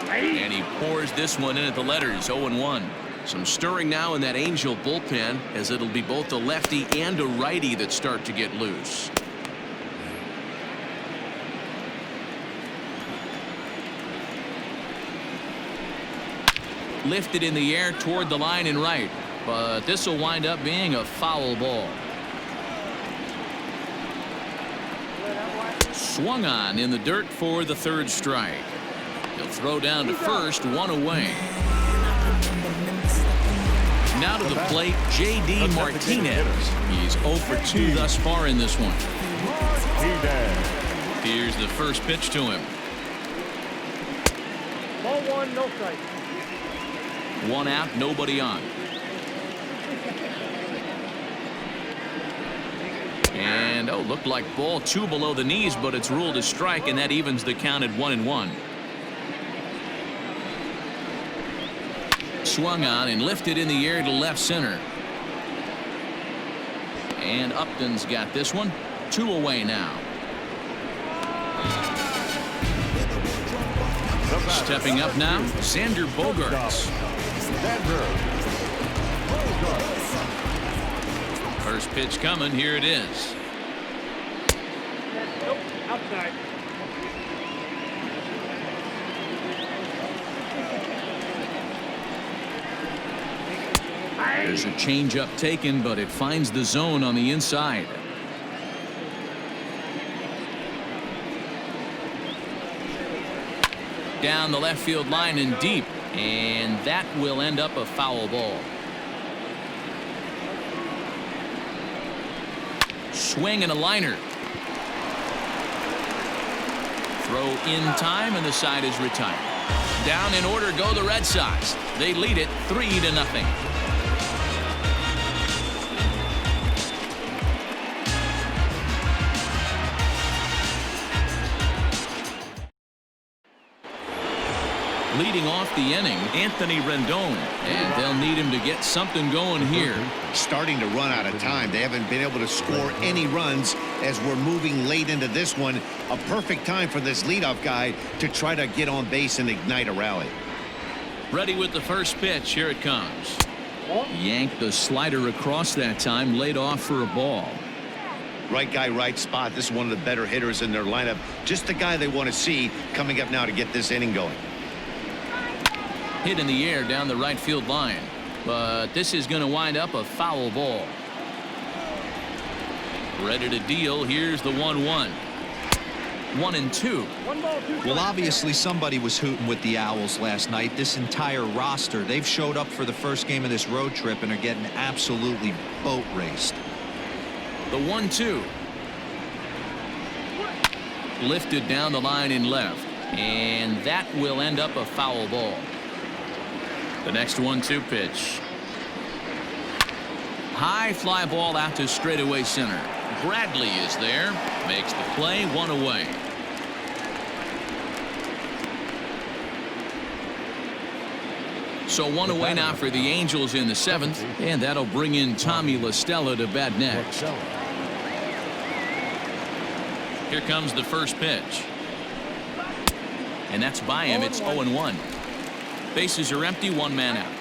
And he pours this one in at the letters. 0-1. Some stirring now in that Angel bullpen, as it'll be both a lefty and a righty that start to get loose. Lifted in the air toward the line and right, but this will wind up being a foul ball. Swung on in the dirt for the 3rd strike. He'll throw down to first, 1 away. Now to the plate, J.D. Martinez. He's 0 for 2 thus far in this one. Here's the first pitch to him. Ball 1, no strike. 1 out, nobody on. And looked like ball 2 below the knees, but it's ruled a strike, and that evens the count at 1-1. Swung on and lifted in the air to left center. And Upton's got this one. 2 away now. Stepping up now, Xander Bogaerts. First pitch coming. Here it is. Nope, outside. There's a changeup taken, but it finds the zone on the inside. Down the left field line and deep, and that will end up a foul ball. Swing and a liner. Throw in time, and the side is retired. Down in order go the Red Sox. They lead it 3-0. Leading off the inning, Anthony Rendon, and they'll need him to get something going here. Starting to run out of time. They haven't been able to score any runs as we're moving late into this one. A perfect time for this leadoff guy to try to get on base and ignite a rally. Ready with the first pitch. Here it comes. Yanked the slider across that time, laid off for a ball. Right guy, right spot. This is one of the better hitters in their lineup. Just the guy they want to see coming up now to get this inning going. Hit in the air down the right field line, but this is going to wind up a foul ball. Ready to deal. Here's the 1-1. 1-2. Well, obviously somebody was hooting with the Owls last night. This entire roster, they've showed up for the first game of this road trip and are getting absolutely boat raced. The 1-2. Lifted down the line in left, and that will end up a foul ball. The next 1-2 pitch. High fly ball out to straightaway center. Bradley is there. Makes the play, one away. So one away now for the Angels in the 7th, and that'll bring in Tommy La Stella to bat next. Here comes the first pitch. And that's by him. It's 0-1. Bases are empty, one man out.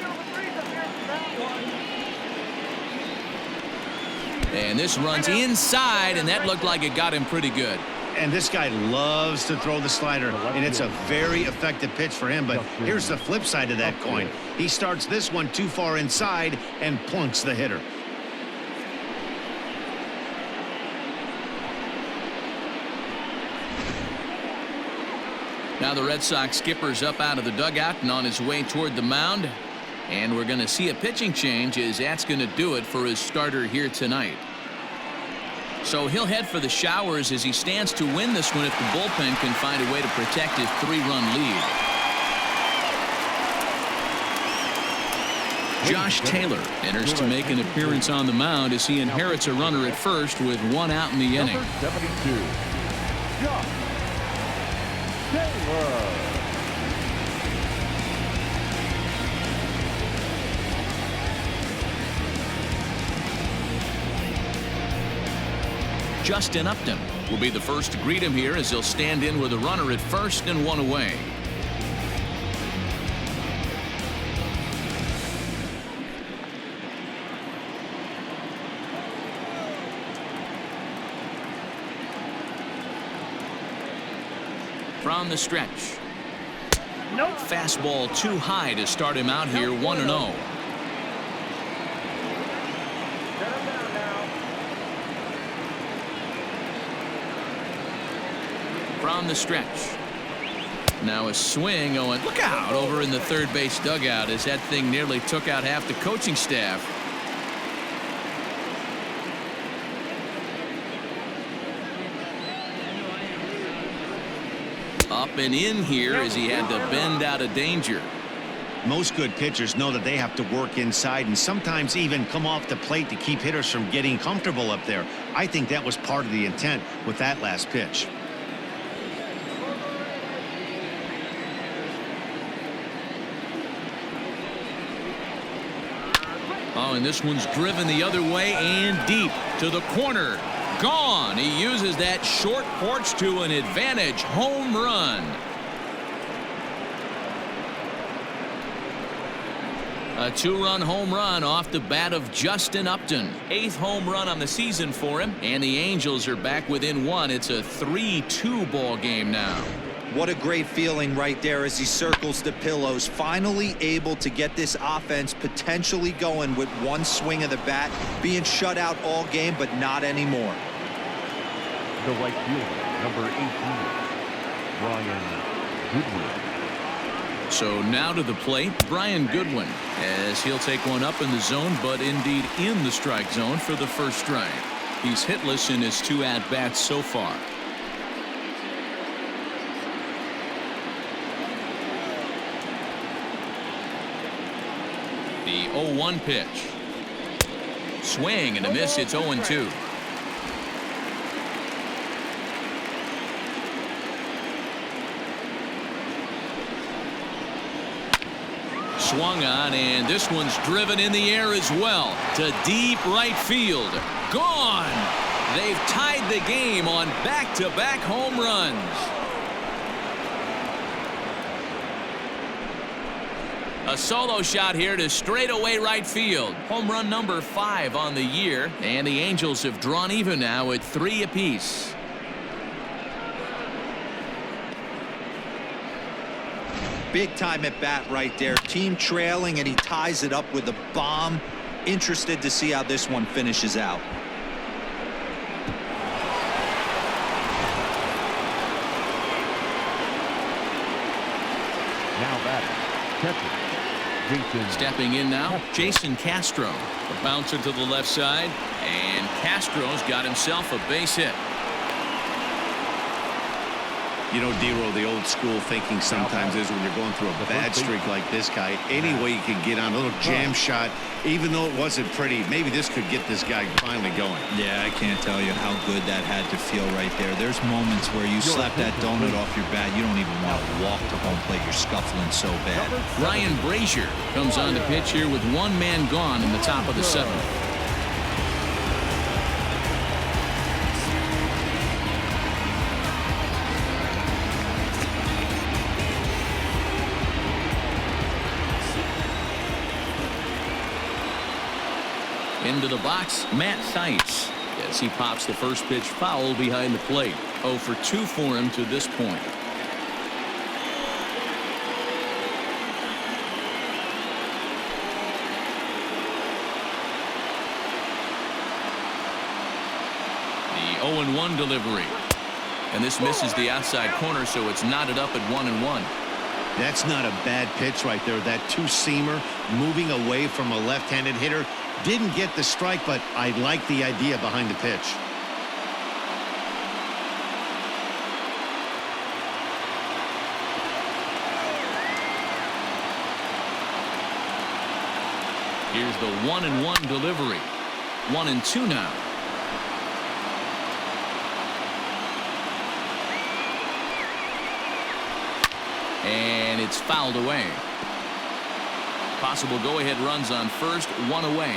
And this runs inside, and that looked like it got him pretty good. And this guy loves to throw the slider, and it's a very effective pitch for him. But here's the flip side of that coin. He starts this one too far inside and plunks the hitter. Now the Red Sox skipper's up out of the dugout and on his way toward the mound. And we're going to see a pitching change, as that's going to do it for his starter here tonight. So he'll head for the showers as he stands to win this one if the bullpen can find a way to protect his 3-run lead. Josh Taylor enters to make an appearance on the mound as he inherits a runner at first with one out in the inning. Number 72, Josh Taylor. Justin Upton will be the first to greet him here as he'll stand in with a runner at first and one away. From the stretch. Nope. Fastball too high to start him out here, 1-0. From the stretch. Now a swing going. Look out over in the third base dugout as that thing nearly took out half the coaching staff. Up and in here as he had to bend out of danger. Most good pitchers know that they have to work inside and sometimes even come off the plate to keep hitters from getting comfortable up there. I think that was part of the intent with that last pitch. Oh, and this one's driven the other way and deep to the corner. Gone. He uses that short porch to an advantage. Home run. A two-run home run off the bat of Justin Upton. 8th home run on the season for him, and the Angels are back within one. It's a 3-2 ball game now. What a great feeling right there as he circles the pillows, finally able to get this offense potentially going with one swing of the bat, being shut out all game, but not anymore. The right fielder, number 18, Brian Goodwin. So now to the plate, Brian Goodwin, as he'll take one up in the zone, but indeed in the strike zone for the first strike. He's hitless in his 2 at-bats so far. The 0-1 pitch. Swing and a miss. It's 0-2. Swung on, and this one's driven in the air as well to deep right field. Gone. They've tied the game on back-to-back home runs. A solo shot here to straightaway right field. Home run number 5 on the year, and the Angels have drawn even now at 3 apiece. Big time at bat right there. Team trailing, and he ties it up with a bomb. Interested to see how this one finishes out. Now batting, catcher, Jason. Stepping in now, Jason Castro. A bouncer to the left side, and Castro's got himself a base hit. You know, D-Roll, the old school thinking sometimes is when you're going through a bad streak like this guy, any way you can get on a little jam shot, even though it wasn't pretty, maybe this could get this guy finally going. Yeah, I can't tell you how good that had to feel right there. There's moments where you slap that donut off your bat, you don't even want to walk to home plate. You're scuffling so bad. Ryan Brazier comes on the pitch here with 1 man gone in the top of the 7th. Into the box, Matt Theis, as he pops the first pitch foul behind the plate. 0 for 2 for him to this point. The 0-1 delivery. And this misses the outside corner, so it's knotted up at 1-1. That's not a bad pitch right there. That two-seamer moving away from a left-handed hitter. Didn't get the strike, but I like the idea behind the pitch. Here's the 1-1 delivery. 1-2 now. And it's fouled away. Possible go-ahead runs on first, 1 away.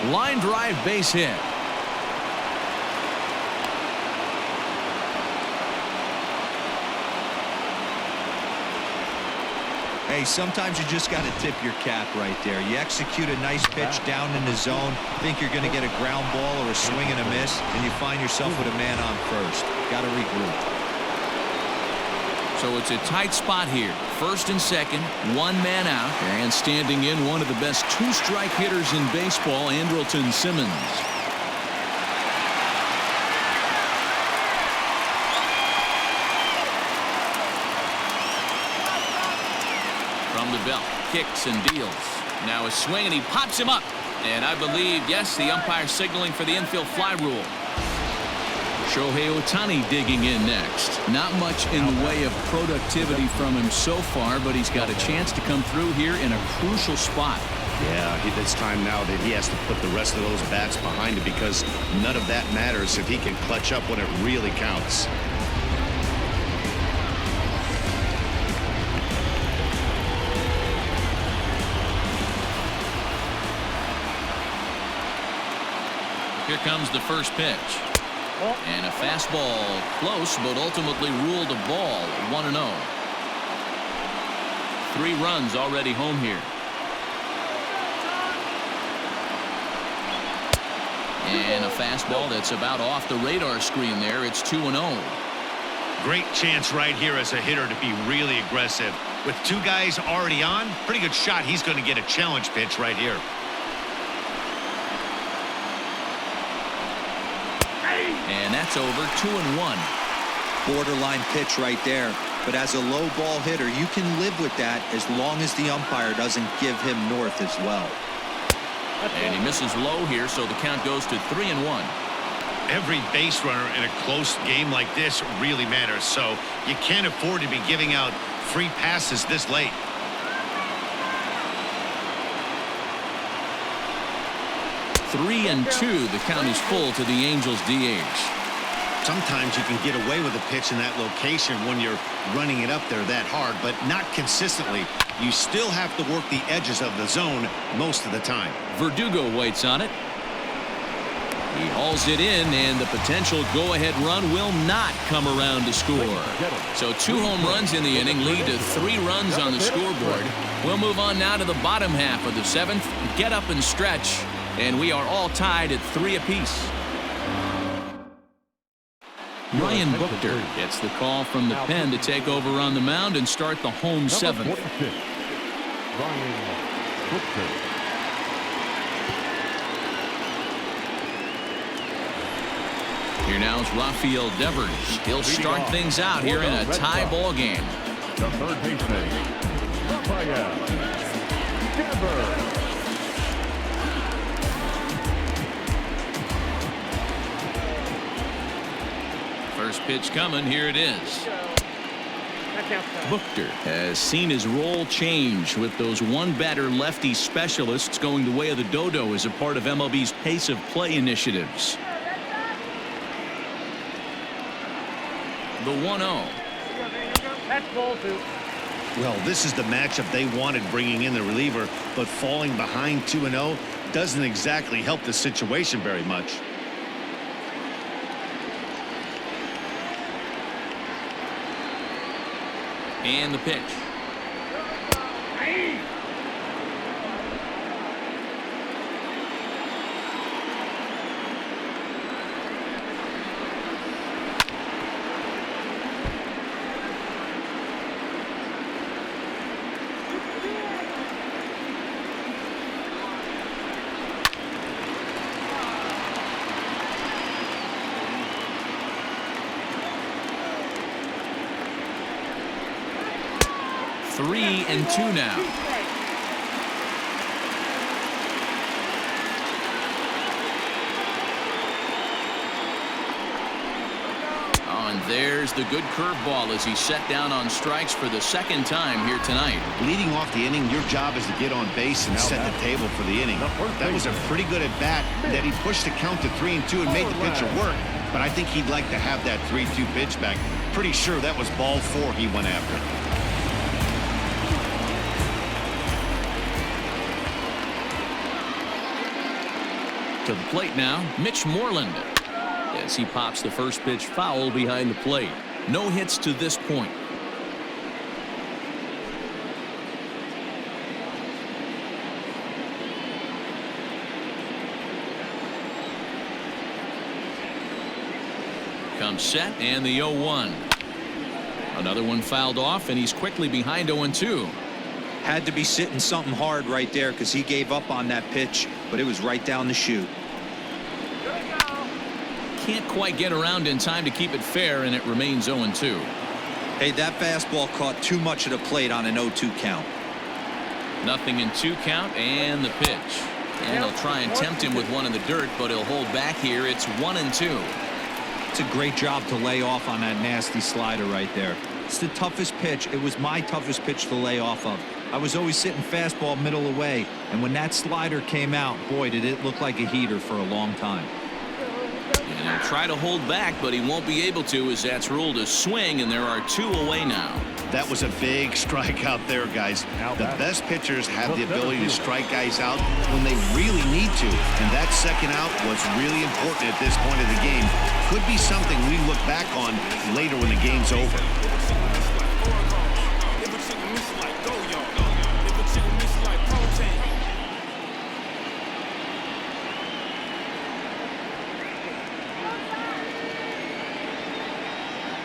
Line drive base hit. Hey, sometimes you just got to tip your cap right there. You execute a nice pitch down in the zone, think you're going to get a ground ball or a swing and a miss, and you find yourself with a man on first. Got to regroup. So it's a tight spot here. First and second, 1 man out, and standing in one of the best 2-strike hitters in baseball, Andrelton Simmons. From the belt, kicks and deals. Now a swing, and he pops him up. And I believe, yes, the umpire signaling for the infield fly rule. Shohei Ohtani digging in next. Not much in the way of productivity from him so far, but he's got a chance to come through here in a crucial spot. Yeah, it's time now that he has to put the rest of those bats behind him, because none of that matters if he can clutch up when it really counts. Here comes the first pitch. And a fastball close, but ultimately ruled a ball. 1-0. 3 runs already home here. And a fastball that's about off the radar screen there. It's 2-0. Great chance right here as a hitter to be really aggressive. With two guys already on, pretty good shot. He's going to get a challenge pitch right here. And that's over. 2-1. Borderline pitch right there. But as a low ball hitter, you can live with that as long as the umpire doesn't give him north as well. And he misses low here, so the count goes to 3-1. Every base runner in a close game like this really matters, so you can't afford to be giving out free passes this late. Three and two. The count is full to the Angels DH. Sometimes you can get away with a pitch in that location when you're running it up there that hard, but not consistently. You still have to work the edges of the zone most of the time. Verdugo waits on it. He hauls it in, and the potential go-ahead run will not come around to score. So 2 home runs in the inning lead to 3 runs on the scoreboard. We'll move on now to the bottom half of the 7th. Get up and stretch, and we are all tied at 3 apiece. Ryan Buchter gets the call from the pen to take over on the mound and start the home 7th. Ryan Buchter. Here now is Rafael Devers. He'll start things out here in a tie ball game. The third baseman, Rafael Devers. First pitch coming. Here it is. Buchter has seen his role change with those one-batter lefty specialists going the way of the dodo as a part of MLB's pace of play initiatives. The 1-0. That's ball 2. Well, this is the matchup they wanted bringing in the reliever, but falling behind 2-0 doesn't exactly help the situation very much. And the pitch. Three and 2 now. Oh, and there's the good curveball as he's set down on strikes for the 2nd time here tonight. Leading off the inning, your job is to get on base and set the table for the inning. That was a pretty good at bat that he pushed the count to 3-2 and made the pitcher work, but I think he'd like to have that 3-2 pitch back. Pretty sure that was ball 4 he went after. To the plate now, Mitch Moreland, as he pops the first pitch foul behind the plate. No hits to this point. Comes set, and the 0-1. Another one fouled off, and he's quickly behind 0-2. Had to be sitting something hard right there because he gave up on that pitch, but it was right down the chute. Can't quite get around in time to keep it fair, and it remains 0-2. Hey, that fastball caught too much of the plate on an 0-2 count. Nothing in 2 count, and the pitch. And they'll try and tempt him with one in the dirt, but he'll hold back here. It's 1-2. It's a great job to lay off on that nasty slider right there. It's the toughest pitch. It was my toughest pitch to lay off of. I was always sitting fastball middle away, and when that slider came out, boy, did it look like a heater for a long time. And he'll try to hold back, but he won't be able to as that's ruled a swing, and there are 2 away now. That was a big strikeout there, guys. The best pitchers have the ability to strike guys out when they really need to, and that second out was really important at this point of the game. Could be something we look back on later when the game's over.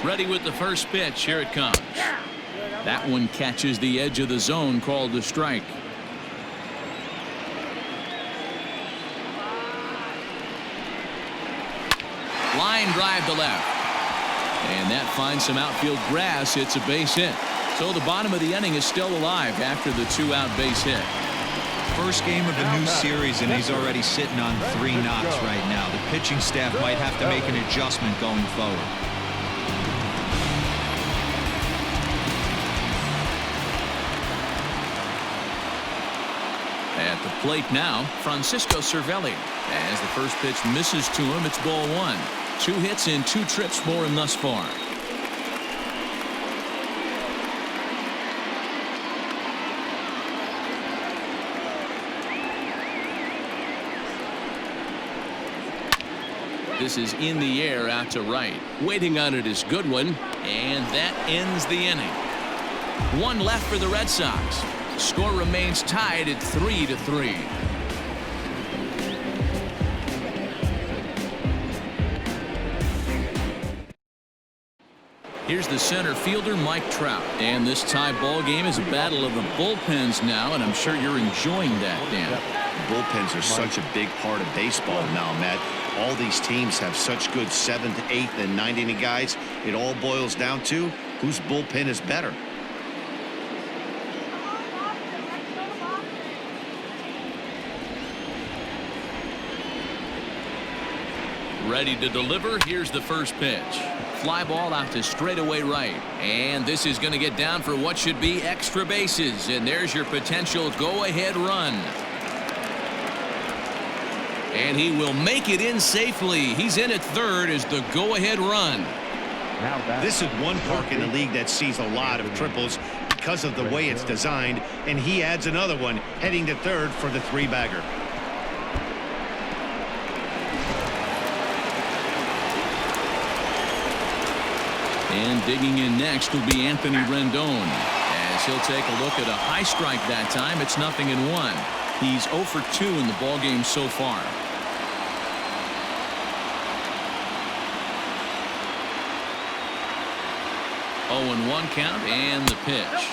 Ready with the first pitch. Here it comes. That one catches the edge of the zone, called a strike. Line drive to left. And that finds some outfield grass. It's a base hit. So the bottom of the inning is still alive after the 2-out base hit. First game of a new series, and he's already sitting on 3 knocks right now. The pitching staff might have to make an adjustment going forward. At the plate now, Francisco Cervelli. As the first pitch misses to him, it's ball 1. 2 hits in 2 trips for him thus far. This is in the air out to right. Waiting on it is Goodwin, and that ends the inning. 1 left for the Red Sox. Score remains tied at 3-3. Here's the center fielder, Mike Trout. And this tie ball game is a battle of the bullpens now, and I'm sure you're enjoying that, Dan. Bullpens are such a big part of baseball now, Matt. All these teams have such good 7th, 8th, and 9th inning guys. It all boils down to whose bullpen is better. Ready to deliver. Here's the first pitch. Fly ball out to straightaway right. And this is going to get down for what should be extra bases. And there's your potential go-ahead run. And he will make it in safely. He's in at third as the go-ahead run. This is one park in the league that sees a lot of triples because of the way it's designed. And he adds another one heading to third for the 3-bagger. And digging in next will be Anthony Rendon, as he'll take a look at a high strike that time. It's 0-1. He's 0 for 2 in the ballgame so far. 0-1 count, and the pitch.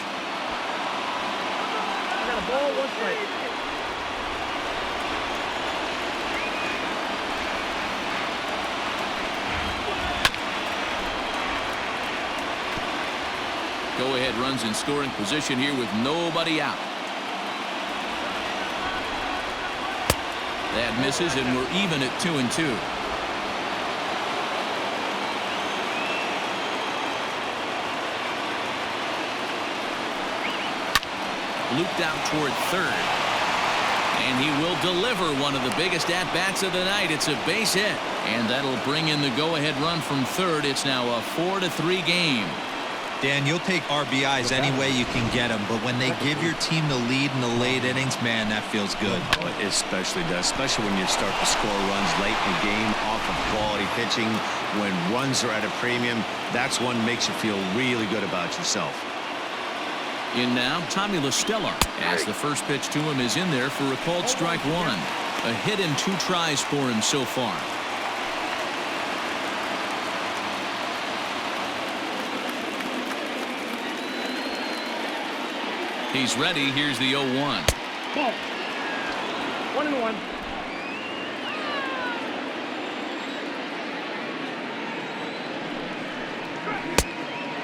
I got a ball, 1 strike. Go-ahead runs in scoring position here with nobody out. That misses, and we're even at 2-2. Looped out toward third. And he will deliver one of the biggest at-bats of the night. It's a base hit. And that'll bring in the go-ahead run from third. It's now a 4-3 game. Dan, you'll take RBIs any way you can get them, but when they give your team the lead in the late innings, man, that feels good. Oh, it especially does, especially when you start to score runs late in the game off of quality pitching. When runs are at a premium, that's when makes you feel really good about yourself. In now, Tommy La Stella, as the first pitch to him is in there for a called strike 1. A hit in 2 tries for him so far. He's ready. Here's the 0-1. Ball. 1-1.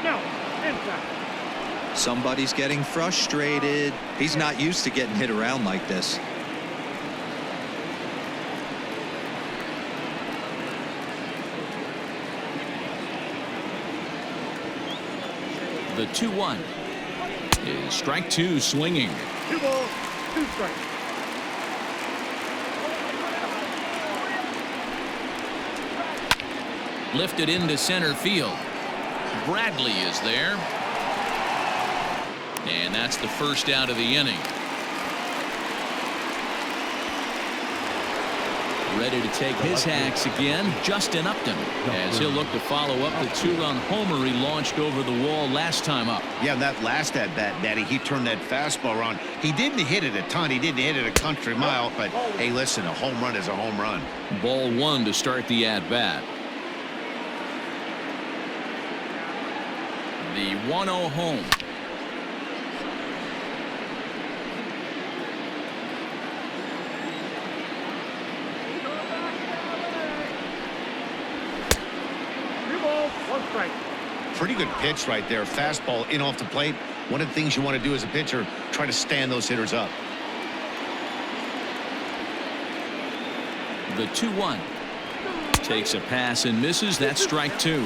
No. Inside. Somebody's getting frustrated. He's not used to getting hit around like this. The 2-1. Is strike 2 swinging. 2 balls, 2 strikes. Lifted into center field. Bradley is there. And that's the first out of the inning. Ready to take his hacks again, Justin Upton, as he'll look to follow up the 2-run homer he launched over the wall last time up. Yeah, that last at-bat, Daddy, he turned that fastball around. He didn't hit it a ton. He didn't hit it a country mile. But, hey, listen, a home run is a home run. Ball 1 to start the at-bat. the 1-0 home. One strike. Pretty good pitch right there. Fastball in off the plate. One of the things you want to do as a pitcher, try to stand those hitters up. The 2-1. Takes a pass and misses. That's strike 2.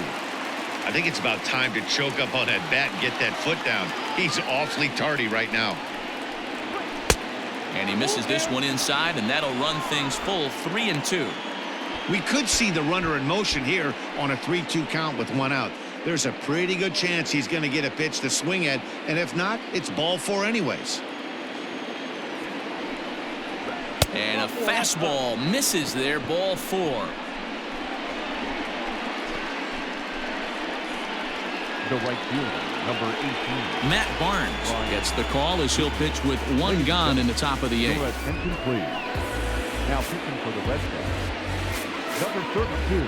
I think it's about time to choke up on that bat and get that foot down. He's awfully tardy right now. And he misses this one inside, and that'll run things full 3-2. We could see the runner in motion here on a 3-2 count with 1 out. There's a pretty good chance he's going to get a pitch to swing at, and if not, it's ball 4 anyways. And a fastball misses there, ball 4. The right fielder, number 18. Matt Barnes gets the call as he'll pitch with 1 gone in the top of the 8th. Your attention, please. Now pitching for the Red Sox, number 32,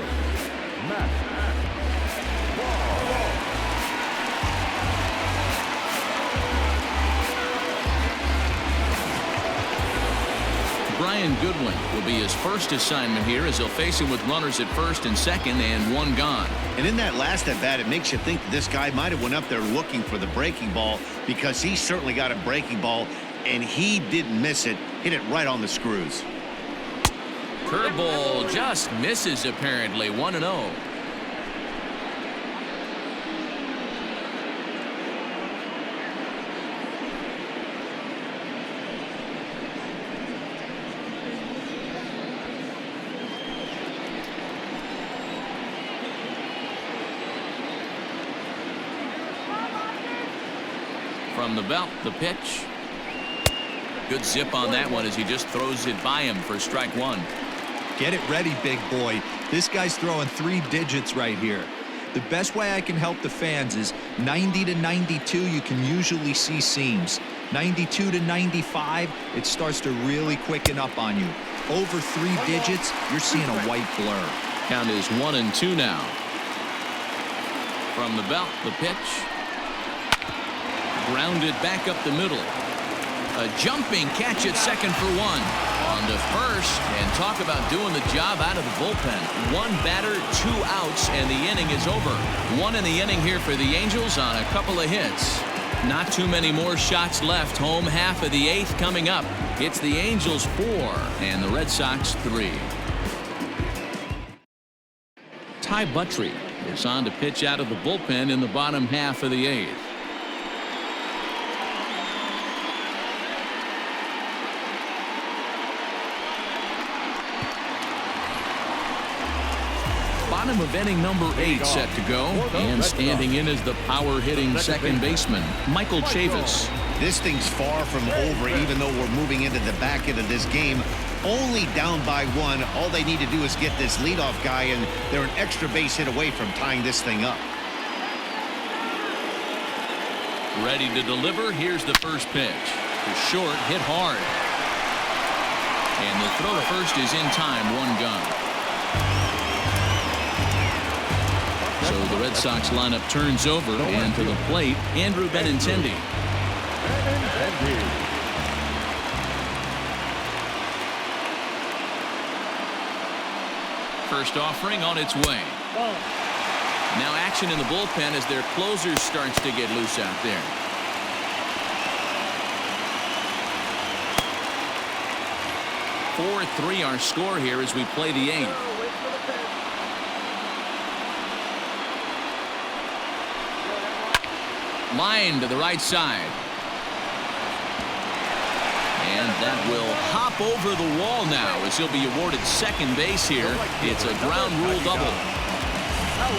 Matt. Brian Goodwin will be his first assignment here as he'll face him with runners at first and second and 1 gone. And in that last at bat, it makes you think that this guy might have went up there looking for the breaking ball, because he certainly got a breaking ball and he didn't miss it. Hit it right on the screws. Curveball just misses apparently. 1-0. From the belt, the pitch. Good zip on that one as he just throws it by him for strike 1. Get it ready, big boy. This guy's throwing 3 digits right here. The best way I can help the fans is 90 to 92, you can usually see seams. 92 to 95, it starts to really quicken up on you. Over 3 digits, you're seeing a white blur. Count is 1-2 now. From the belt, the pitch. Grounded back up the middle. A jumping catch at second for 1. On to first, and talk about doing the job out of the bullpen. 1 batter, 2 outs, and the inning is over. 1 in the inning here for the Angels on a couple of hits. Not too many more shots left. Home half of the 8th coming up. It's the Angels 4 and the Red Sox 3. Ty Buttrey is on to pitch out of the bullpen in the bottom half of the 8th. Bottom of inning number 8 set to go, and standing in is the power-hitting second baseman, Michael Chavis. This thing's far from over, even though we're moving into the back end of this game. Only down by 1. All they need to do is get this leadoff guy, and they're an extra base hit away from tying this thing up. Ready to deliver. Here's the first pitch. The short, hit hard. And the throw to first is in time. 1 gone. So the Red Sox lineup turns over, and to the plate, Andrew Benintendi. First offering on its way. Now action in the bullpen as their closer starts to get loose out there. .43 our score here as we play the 8th. Line to the right side. And that will hop over the wall now as he'll be awarded second base here. It's a ground rule double.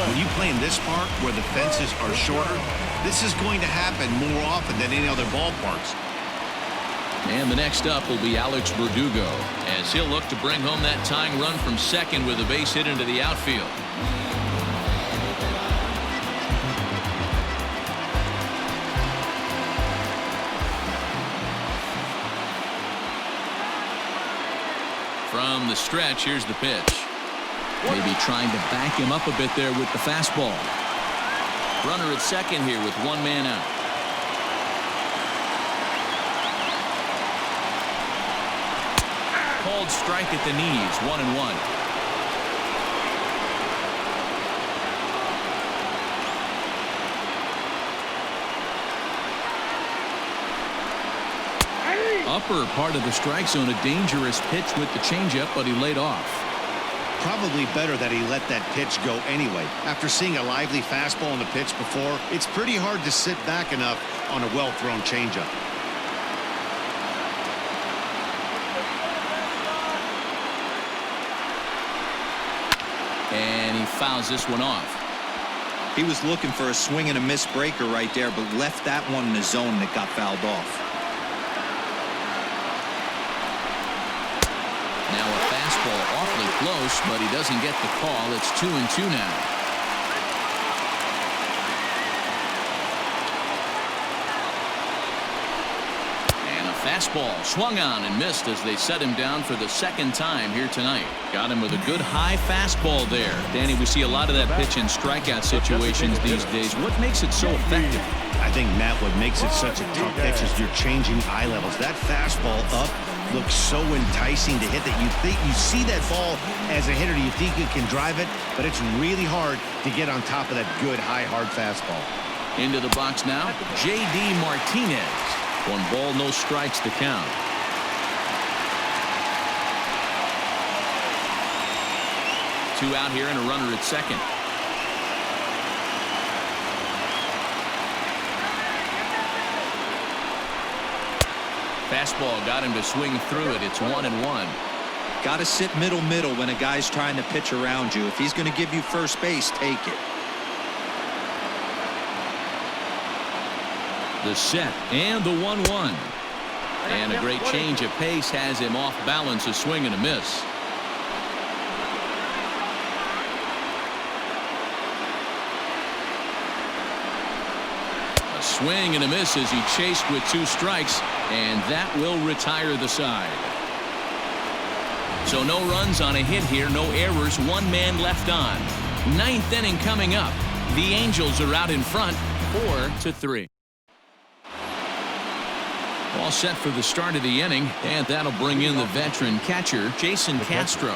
When you play in this park where the fences are shorter, this is going to happen more often than any other ballparks. And the next up will be Alex Verdugo as he'll look to bring home that tying run from second with a base hit into the outfield. From the stretch, here's the pitch. Maybe trying to back him up a bit there with the fastball. Runner at second here with one man out. Called strike at the knees, 1-1. Upper part of the strike zone, a dangerous pitch with the changeup, but he laid off. Probably better that he let that pitch go anyway. After seeing a lively fastball on the pitch before, it's pretty hard to sit back enough on a well-thrown changeup. And he fouls this one off. He was looking for a swing and a miss breaker right there, but left that one in the zone that got fouled off. Now a fastball awfully close, but he doesn't get the call. It's 2-2 now. Fastball swung on and missed as they set him down for the second time here tonight. Got him with a good high fastball there. Danny, we see a lot of that pitch in strikeout situations these days. What makes it so effective? I think, Matt, what makes it such a tough pitch is you're changing eye levels. That fastball up looks so enticing to hit that you see that ball as a hitter, you think you can drive it, but it's really hard to get on top of that good high hard fastball. Into the box now, J.D. Martinez. 1 ball, no strikes to count. Two out here and a runner at second. Fastball got him to swing through it. It's 1-1. Got to sit middle when a guy's trying to pitch around you. If he's going to give you first base, take it. The set and the 1-1. And a great change of pace has him off balance, a swing and a miss. A swing and a miss as he chased with 2 strikes, and that will retire the side. So no runs on a hit here, no errors, 1 man left on. 9th inning coming up. The Angels are out in front, 4-3. All set for the start of the inning, and that'll bring in the veteran catcher, Jason Castro.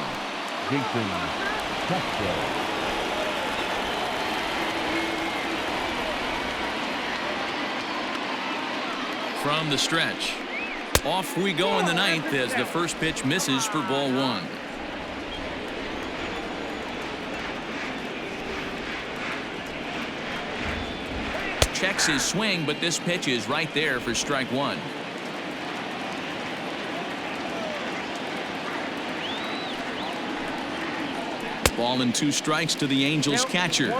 From the stretch. Off we go in the 9th as the first pitch misses for ball 1. Checks his swing, but this pitch is right there for strike 1. Ball and 2 strikes to the Angels catcher.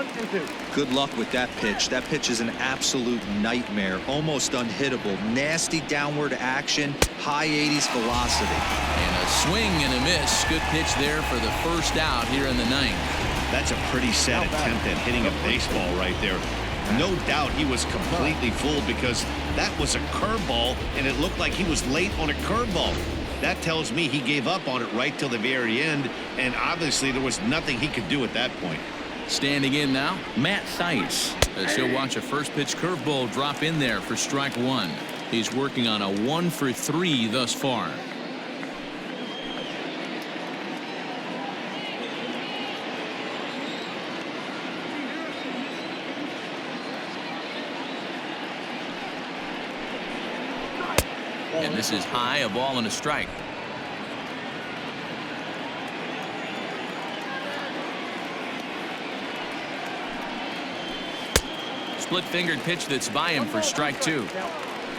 Good luck with that pitch. That pitch is an absolute nightmare. Almost unhittable. Nasty downward action. High 80s velocity. And a swing and a miss. Good pitch there for the first out here in the 9th. That's a pretty sad attempt at hitting a baseball right there. No doubt he was completely fooled because that was a curveball and it looked like he was late on a curveball. That tells me he gave up on it right till the very end, and obviously there was nothing he could do at that point. Standing in now, Matt Theis, as he'll watch a first pitch curveball drop in there for strike 1. He's working on a 1 for 3 thus far. And this is high, a ball and a strike. Split-fingered pitch that's by him for strike 2.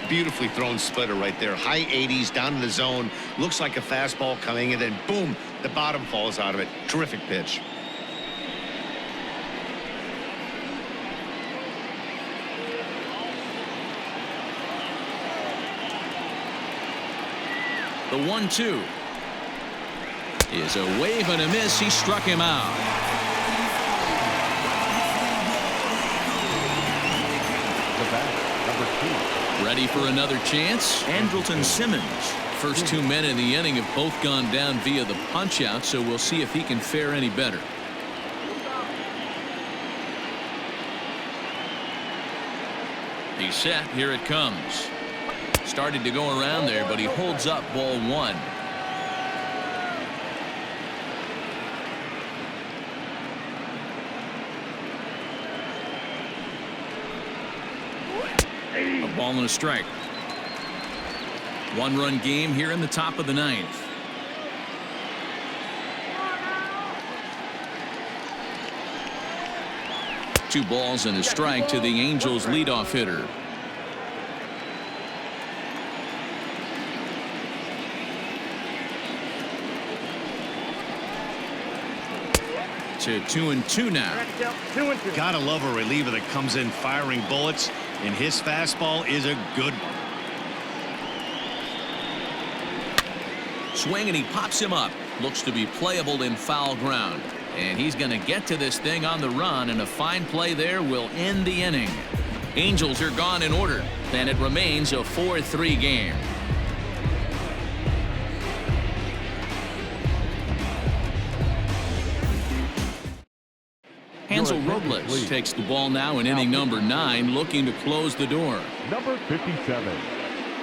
Beautifully thrown splitter right there. High 80s down in the zone. Looks like a fastball coming, and then boom, the bottom falls out of it. Terrific pitch. The 1-2 is a wave and a miss. He struck him out. Ready for another chance? Andrelton Simmons. First 2 men in the inning have both gone down via the punch out, so we'll see if he can fare any better. He's set. Here it comes. Started to go around there, but he holds up ball one. A ball and a strike. One-run game here in the top of the ninth. Two balls and a strike to the Angels leadoff hitter. To 2-2 now. 2-2. Gotta love a reliever that comes in firing bullets, and his fastball is a good one. Swing, and he pops him up. Looks to be playable in foul ground. And he's going to get to this thing on the run, and a fine play there will end the inning. Angels are gone in order, and it remains a 4-3 game. Hansel Robles takes the ball now in inning number 9, looking to close the door. Number 57,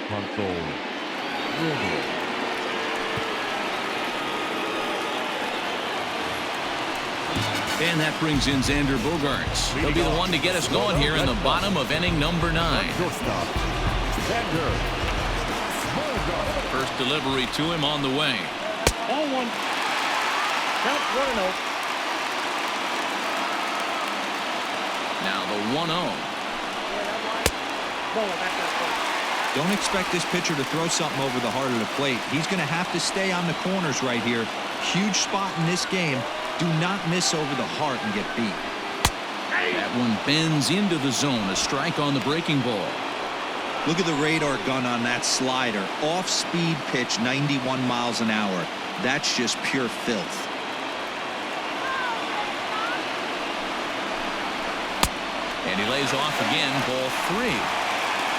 Hansel Robles. And that brings in Xander Bogaerts. He'll be the one to get us going here in the bottom of inning number 9. Shortstop, Xander Bogaerts. First delivery to him on the way. 0-1. Count 1-0. Now the 1-0. Don't expect this pitcher to throw something over the heart of the plate. He's going to have to stay on the corners right here. Huge spot in this game. Do not miss over the heart and get beat. That one bends into the zone. A strike on the breaking ball. Look at the radar gun on that slider. Off-speed pitch, 91 miles an hour. That's just pure filth. And he lays off again, ball 3.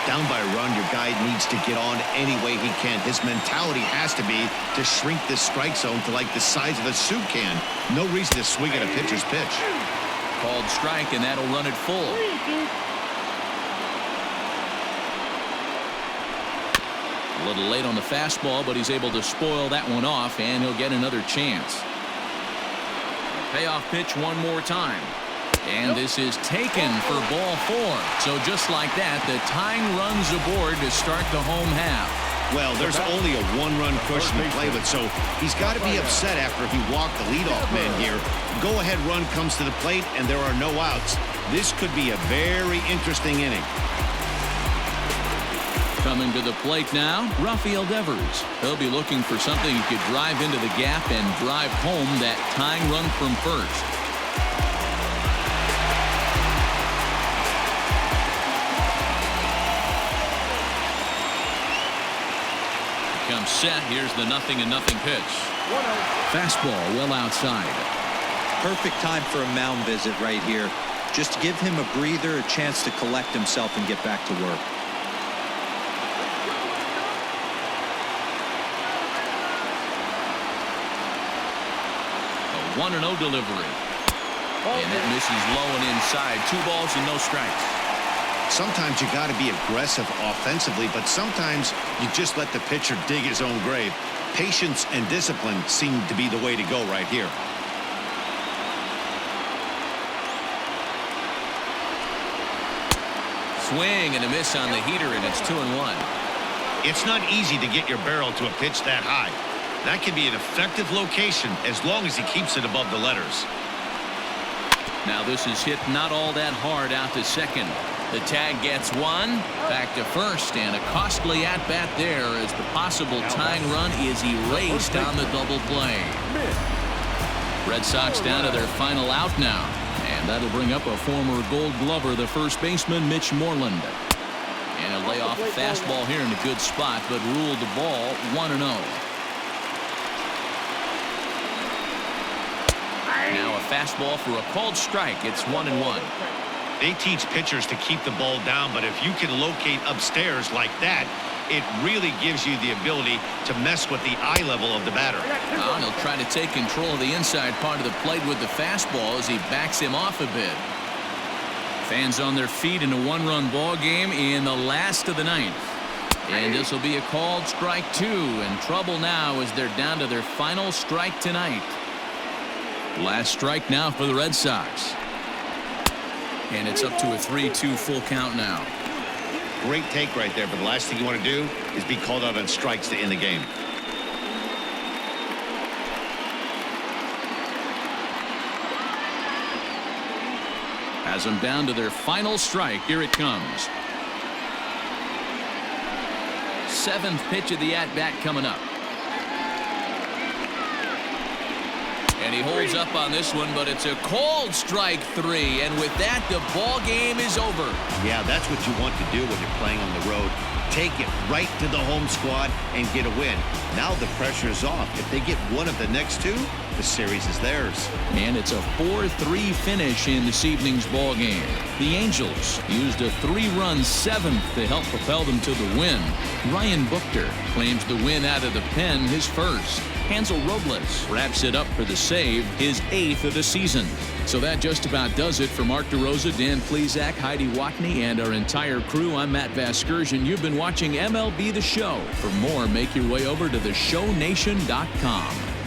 Down by a run, your guy needs to get on any way he can. His mentality has to be to shrink this strike zone to like the size of a soup can. No reason to swing at a pitcher's pitch. Called strike, and that'll run it full. A little late on the fastball, but he's able to spoil that one off, and he'll get another chance. Payoff pitch one more time. And this is taken for ball 4. So just like that, the tying runs aboard to start the home half. Well, there's only a one-run cushion to play with, so he's got to be upset after he walked the leadoff man here. Go-ahead run comes to the plate, and there are no outs. This could be a very interesting inning. Coming to the plate now, Rafael Devers. He'll be looking for something he could drive into the gap and drive home that tying run from first. Comes set. Here's the 0-0 pitch. Fastball well outside. Perfect time for a mound visit right here. Just to give him a breather, a chance to collect himself and get back to work. A 1-0 delivery. And it misses low and inside. 2 balls and no strikes. Sometimes you got to be aggressive offensively, but sometimes you just let the pitcher dig his own grave. Patience and discipline seem to be the way to go right here. Swing and a miss on the heater, and it's 2-1. It's not easy to get your barrel to a pitch that high. That can be an effective location as long as he keeps it above the letters. Now this is hit not all that hard out to second. The tag gets one. Back to first, and a costly at-bat there as the possible tying run is erased on the double play. Red Sox down to their final out now, and that'll bring up a former Gold Glover, the first baseman, Mitch Moreland. And a layoff fastball here in a good spot, but ruled the ball 1-0. Now a fastball for a called strike. It's 1-1. They teach pitchers to keep the ball down, but if you can locate upstairs like that, it really gives you the ability to mess with the eye level of the batter. And he'll try to take control of the inside part of the plate with the fastball as he backs him off a bit. Fans on their feet in a one-run ball game in the last of the ninth. And this will be a called strike 2. And trouble now as they're down to their final strike tonight. Last strike now for the Red Sox. And it's up to a 3-2 full count now. Great take right there, but the last thing you want to do is be called out on strikes to end the game. Has them down to their final strike. Here it comes. 7th pitch of the at-bat coming up. And he holds up on this one, but it's a called strike 3. And with that, the ball game is over. Yeah, that's what you want to do when you're playing on the road. Take it right to the home squad and get a win. Now the pressure is off. If they get one of the next 2, the series is theirs. And it's a 4-3 finish in this evening's ball game. The Angels used a 3-run 7th to help propel them to the win. Ryan Buchter claims the win out of the pen, his first. Hansel Robles wraps it up for the save, his 8th of the season. So that just about does it for Mark DeRosa, Dan Plesac, Heidi Watney, and our entire crew. I'm Matt Vasgersian. You've been watching MLB The Show. For more, make your way over to theshownation.com.